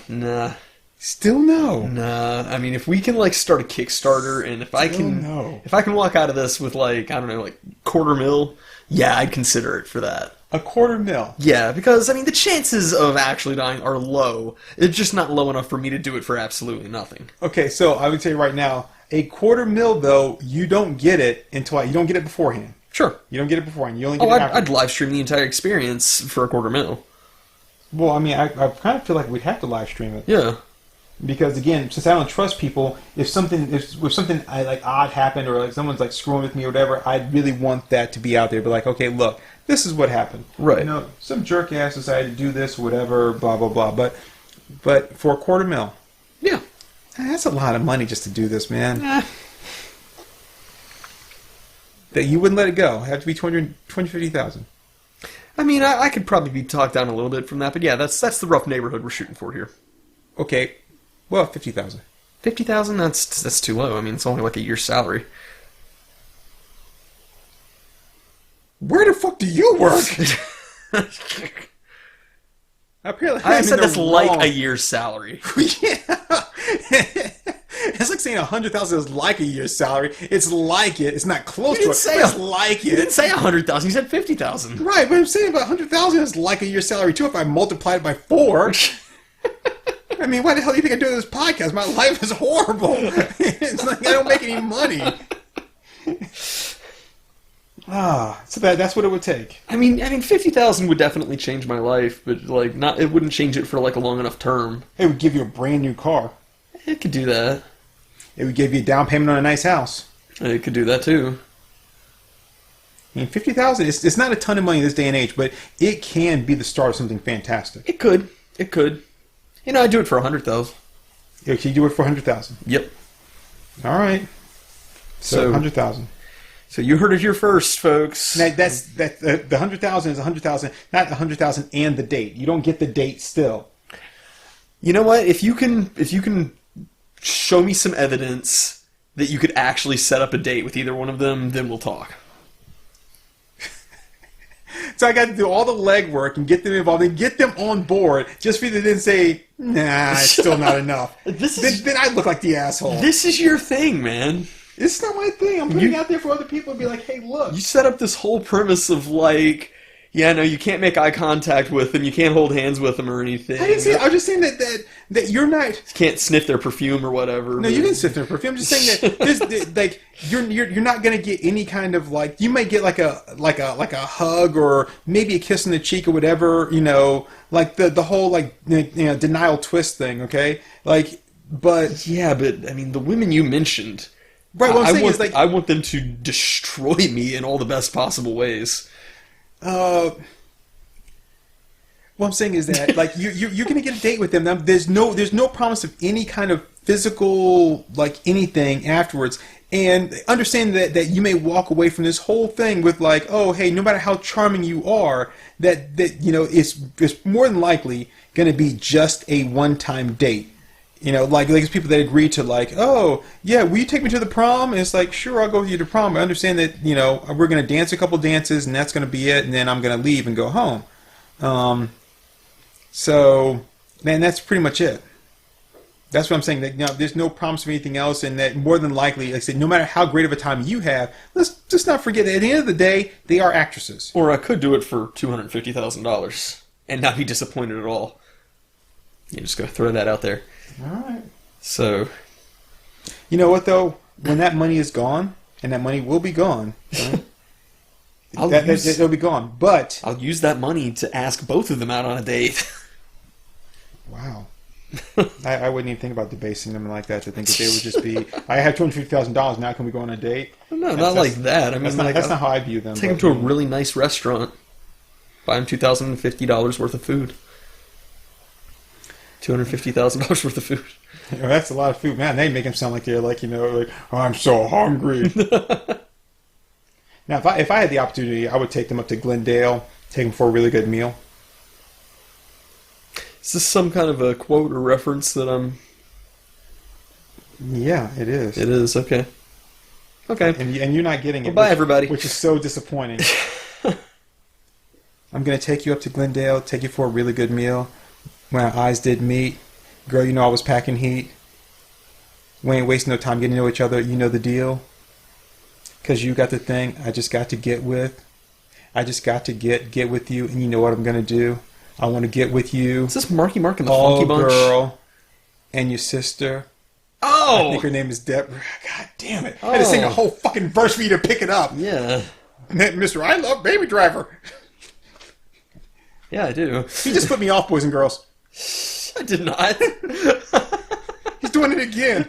Still no. Nah. I mean, if we can like start a Kickstarter, and if I can walk out of this with like, I don't know, like $250,000, yeah, I'd consider it for that. $250,000. Yeah, because I mean, the chances of actually dying are low. It's just not low enough for me to do it for absolutely nothing. Okay, so I would say right now, $250,000 though, you don't get it until you don't get it beforehand. Sure. You don't get it beforehand. You only get it after. I'd live stream the entire experience for $250,000. Well, I mean, I kind of feel like we'd have to live stream it. Yeah. Because again, since I don't trust people, if something like odd happened or like someone's like screwing with me or whatever, I'd really want that to be out there. But like, okay, look, this is what happened. Right. You know, some jerk ass decided to do this, whatever, blah blah blah. But for $250,000, Yeah. that's a lot of money just to do this, man. That you wouldn't let it go. It'd have to be $250,000. I mean, I could probably be talked down a little bit from that, but yeah, that's the rough neighborhood we're shooting for here. Okay, well, $50,000. $50,000? That's too low. I mean, it's only like a year's salary. Where the fuck do you work? Apparently, I said that's wrong. like a year's salary. Yeah. It's like saying $100,000 is like a year's salary. It's like it. It's not close to it. It's like it. You didn't say 100,000. You said 50,000. Right, but I'm saying about 100,000 is like a year's salary too. If I multiply it by 4. I mean, why the hell do you think I'm doing this podcast? My life is horrible. It's like I don't make any money. So that's what it would take. I mean, 50,000 would definitely change my life, but like not. It wouldn't change it for like a long enough term. It would give you a brand new car. It could do that. It would give you a down payment on a nice house. It could do that too. I mean, 50,000. It's not a ton of money in this day and age, but it can be the start of something fantastic. It could. You know, I'd do it for 100,000. Yeah, you do it for 100,000. Yep. All right. So 100,000. So you heard it here first, folks. Now, the 100,000 is 100,000, not the 100,000 and the date. You don't get the date still. You know what? If you can show me some evidence that you could actually set up a date with either one of them, then we'll talk. So I got to do all the legwork and get them involved and get them on board just for you to then say, nah, it's still not enough. Then I look like the asshole. This is your thing, man. It's not my thing. I'm putting it out there for other people to be like, hey, look. You set up this whole premise of like, yeah, no, you can't make eye contact with them, you can't hold hands with them or anything. I didn't say. I was just saying that you're not. You can't sniff their perfume or whatever. No, you can sniff their perfume. I'm just saying that like you're not gonna get any kind of like you might get like a hug or maybe a kiss on the cheek or whatever. You know, like the whole like denial twist thing. Okay, like but yeah, but I mean the women you mentioned. Right. What I'm saying is like I want them to destroy me in all the best possible ways. What I'm saying is that like you're gonna get a date with them. Now, there's no promise of any kind of physical like anything afterwards. And understand that you may walk away from this whole thing with like, oh hey, no matter how charming you are, that it's more than likely gonna be just a one-time date. You know, like there's people that agree to like, oh yeah, will you take me to the prom? And it's like, sure, I'll go with you to prom. I understand that we're gonna dance a couple dances and that's gonna be it, and then I'm gonna leave and go home. So, man, that's pretty much it. That's what I'm saying. That there's no promise of anything else, and that more than likely, like I said, no matter how great of a time you have, let's just not forget that at the end of the day, they are actresses. Or I could do it for $250,000 and not be disappointed at all. You're just gonna throw that out there. All right. So, you know what though? When that money is gone, and that money will be gone, right? It'll be gone. But I'll use that money to ask both of them out on a date. Wow. I wouldn't even think about debasing them like that. To think that they would just be, I have $250,000. Now can we go on a date? No, not like that. I mean, that's not how I view them. Take them to a really nice restaurant. Buy them $2,050 worth of food. $250,000 worth of food. That's a lot of food, man. They make them sound like they're like oh, I'm so hungry. Now, if I had the opportunity, I would take them up to Glendale, take them for a really good meal. Is this some kind of a quote or reference that I'm... Yeah, it is. It is, okay. Okay. And you're not getting it. Bye, everybody. Which is so disappointing. I'm going to take you up to Glendale, take you for a really good meal. When our eyes did meet, girl, you know I was packing heat. We ain't wasting no time getting to know each other. You know the deal. Because you got the thing I just got to get with. I just got to get with you, and you know what I'm going to do. I want to get with you. Is this Marky Mark and the Funky Bunch? Girl, and your sister. Oh! I think her name is Deborah. God damn it. I had to sing a whole fucking verse for you to pick it up. Yeah. Mr. I Love Baby Driver. Yeah, I do. He just put me off, boys and girls. I did not. He's doing it again.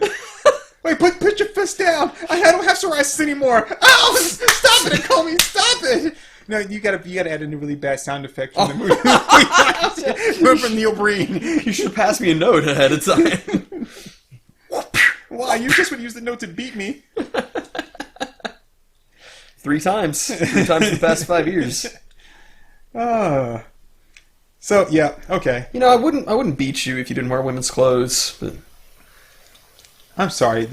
Wait, put your fist down. I don't have psoriasis anymore. Oh, stop it, Acomi. Stop it. No, you gotta add in a really bad sound effect from the movie. From Neil Breen. You should pass me a note ahead of time. Why? You just would use the note to beat me. 3 times. 3 times in the past 5 years. So yeah, okay. You know, I wouldn't beat you if you didn't wear women's clothes, but I'm sorry.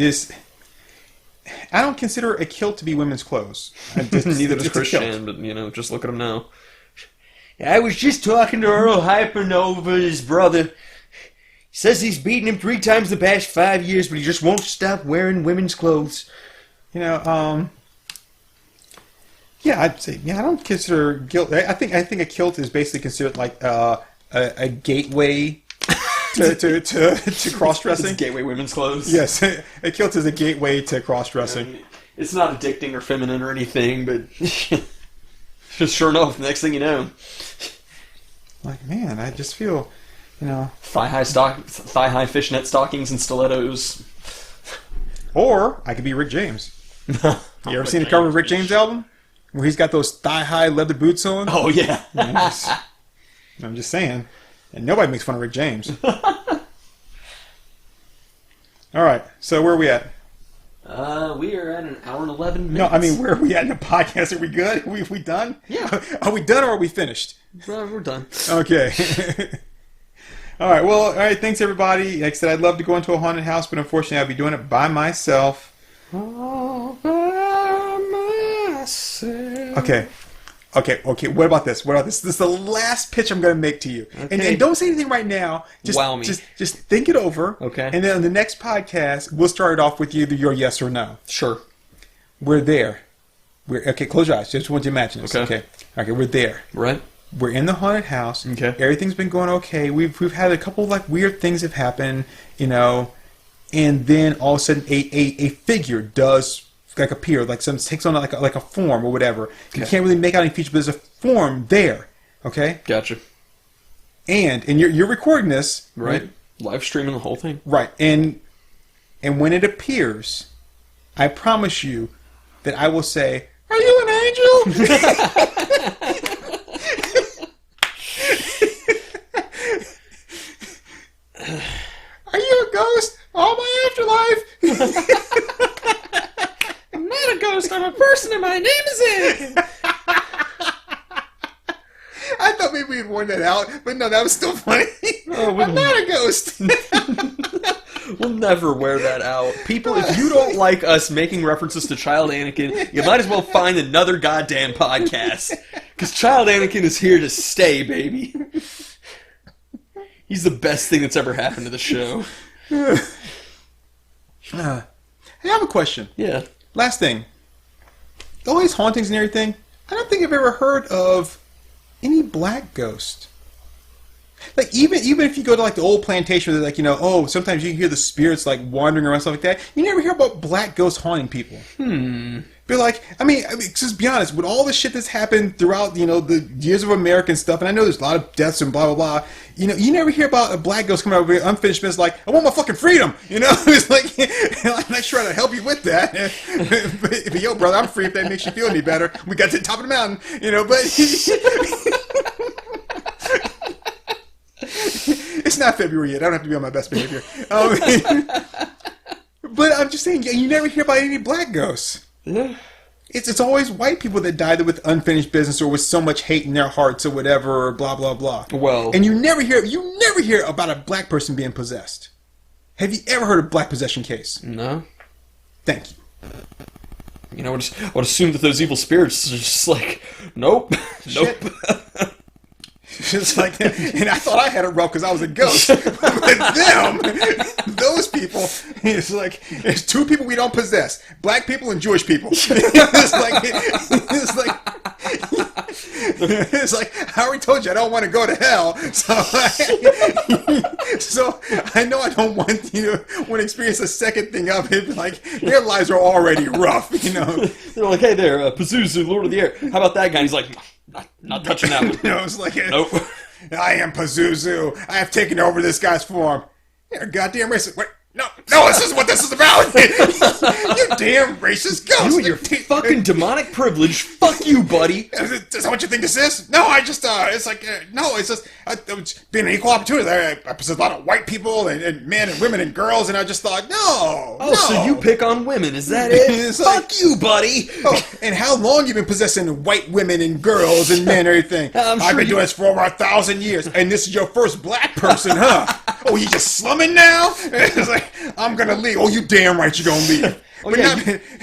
I don't consider a kilt to be women's clothes. Neither does Christian, but, you know, just look at him now. I was just talking to Earl Hypernova's brother. He says he's beaten him 3 times the past 5 years, but he just won't stop wearing women's clothes. You know, yeah, I'd say, yeah, I don't consider guilt. I think a kilt is basically considered like a gateway to cross-dressing. It's gateway women's clothes. Yes, a kilt is a gateway to cross-dressing. Yeah, it's not addicting or feminine or anything, but just sure enough, next thing you know, like, man, I just feel, you know, thigh-high fishnet stockings and stilettos. Or I could be Rick James. You ever seen the cover of Rick James' album where he's got those thigh-high leather boots on? Oh yeah. I'm just saying. And nobody makes fun of Rick James. Alright, so where are we at? We are at an hour and 11 minutes. No, I mean, where are we at in the podcast? Are we good? Are we done? Yeah. Are we done or are we finished? We're done. Okay. Alright, well, alright, thanks everybody. Like I said, I'd love to go into a haunted house, but unfortunately I'll be doing it by myself. All by myself. Okay, what about this? This is the last pitch I'm going to make to you. Okay. And don't say anything right now. Wow me. Just think it over. Okay. And then on the next podcast, we'll start it off with either your yes or no. Sure. We're there. Okay, close your eyes. Just want you to imagine this. Okay. Okay, we're there. Right. We're in the haunted house. Okay. Everything's been going okay. We've had a couple like weird things have happened, you know, and then all of a sudden a figure does like appear, like some takes on like a form or whatever. Okay. You can't really make out any feature, but there's a form there. Okay. Gotcha. And you're recording this, right? Live streaming the whole thing, right? And when it appears, I promise you that I will say, "Are you an angel?" Are you a ghost? All my afterlife. I'm not a ghost. I'm a person, and my name is Anakin. I thought maybe we'd worn that out, but no, that was still funny. Oh, I'm not a ghost. We'll never wear that out. People, if you don't like us making references to Child Anakin, you might as well find another goddamn podcast. Because Child Anakin is here to stay, baby. He's the best thing that's ever happened to the show. I have a question. Yeah. Last thing. All these hauntings and everything, I don't think I've ever heard of any black ghost. Like, even if you go to, like, the old plantation where they're like, you know, oh, sometimes you can hear the spirits, like, wandering around, stuff like that. You never hear about black ghosts haunting people. But, like, I mean, just be honest, with all the shit that's happened throughout, you know, the years of American stuff, and I know there's a lot of deaths and blah, blah, blah, you know, you never hear about a black ghost coming out with unfinished business like, I want my fucking freedom, you know? It's like, I'm not trying to help you with that. but, yo, brother, I'm free if that makes you feel any better. We got to the top of the mountain, you know, but... It's not February yet. I don't have to be on my best behavior. But I'm just saying, you never hear about any black ghosts. Yeah. It's always white people that die with unfinished business or with so much hate in their hearts or whatever, or blah, blah, blah. Well... And you never hear about a black person being possessed. Have you ever heard of a black possession case? No. Thank you. You know, I would assume that those evil spirits are just like, nope. Shit. Nope. Just like, and I thought I had it rough because I was a ghost. But them, those people, it's like, there's two people we don't possess: black people and Jewish people. It's like I already told you I don't want to go to hell. So I know I don't want you to experience the second thing of it. Like their lives are already rough, They're like, hey there, Pazuzu, Lord of the Air. How about that guy? And he's like, not touching that one. It's like, nope. I am Pazuzu. I have taken over this guy's form. You're a goddamn racist. Wait, no, this is what this is about. You damn racist ghost. You and your fucking demonic privilege. Fuck you, buddy. Is that what you think this is? No, I just, it's like, no, it's just, it's been an equal opportunity. I possess a lot of white people and men and women and girls, and I just thought, no. So you pick on women, is that it? Fuck you, buddy. Oh, and how long you been possessing white women and girls and men and everything? I've been doing this for over 1,000 years, and this is your first black person, huh? Oh, you just slumming now? It's like, I'm gonna leave. Oh, you damn right you're gonna leave.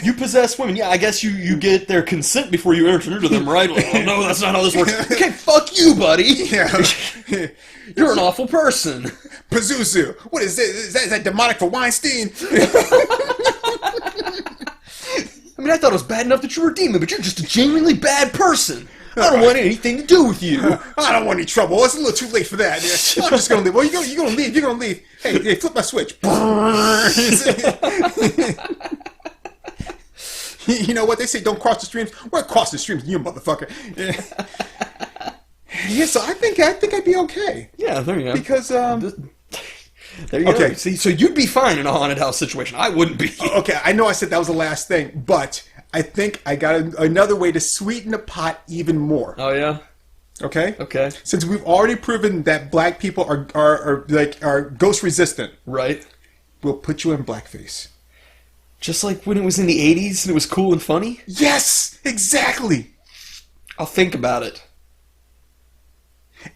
You possess women. Yeah, I guess you get their consent before you enter into them, right? Like, oh, no, that's not how this works. Okay, fuck you, buddy. Yeah. You're an awful person. Pazuzu. What is this? Is that demonic for Weinstein? I mean, I thought it was bad enough that you were a demon, but you're just a genuinely bad person. I don't want anything to do with you. I don't want any trouble. It's a little too late for that. I'm just going to leave. Well, you're going to leave. You're going to leave. Hey, flip my switch. You know what? They say don't cross the streams. We're across the streams, you motherfucker. Yeah, so I think I'd be okay. Yeah, there you go. Because, there you go. See, so you'd be fine in a haunted house situation. I wouldn't be. Okay, I know I said that was the last thing, but I think I got another way to sweeten the pot even more. Oh yeah. Okay. Okay. Since we've already proven that black people are ghost resistant, right? We'll put you in blackface. Just like when it was in the 80s and it was cool and funny? Yes, exactly. I'll think about it.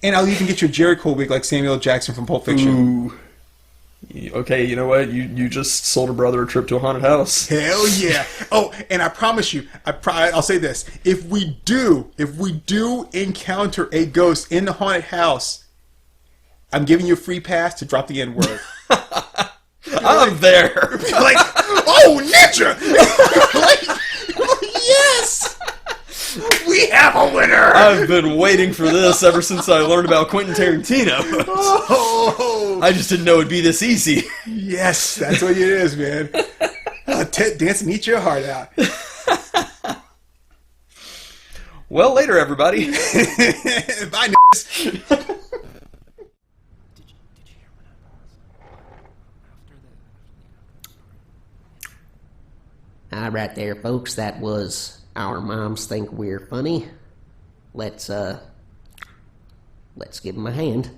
And I'll even get you a Jericho wig like Samuel L. Jackson from Pulp Fiction. Ooh. Okay, you know what? You just sold a brother a trip to a haunted house. Hell yeah! Oh, and I promise you, I'll say this: if we do encounter a ghost in the haunted house, I'm giving you a free pass to drop the N-word. I'm there. Like, oh, ninja! Like, yes! We have a winner! I've been waiting for this ever since I learned about Quentin Tarantino. Oh! I just didn't know it'd be this easy. Yes, that's what it is, man. Dance and eat your heart out. Well, later, everybody. Bye, All right there, folks. That was Our Moms Think We're Funny. Let's give them a hand.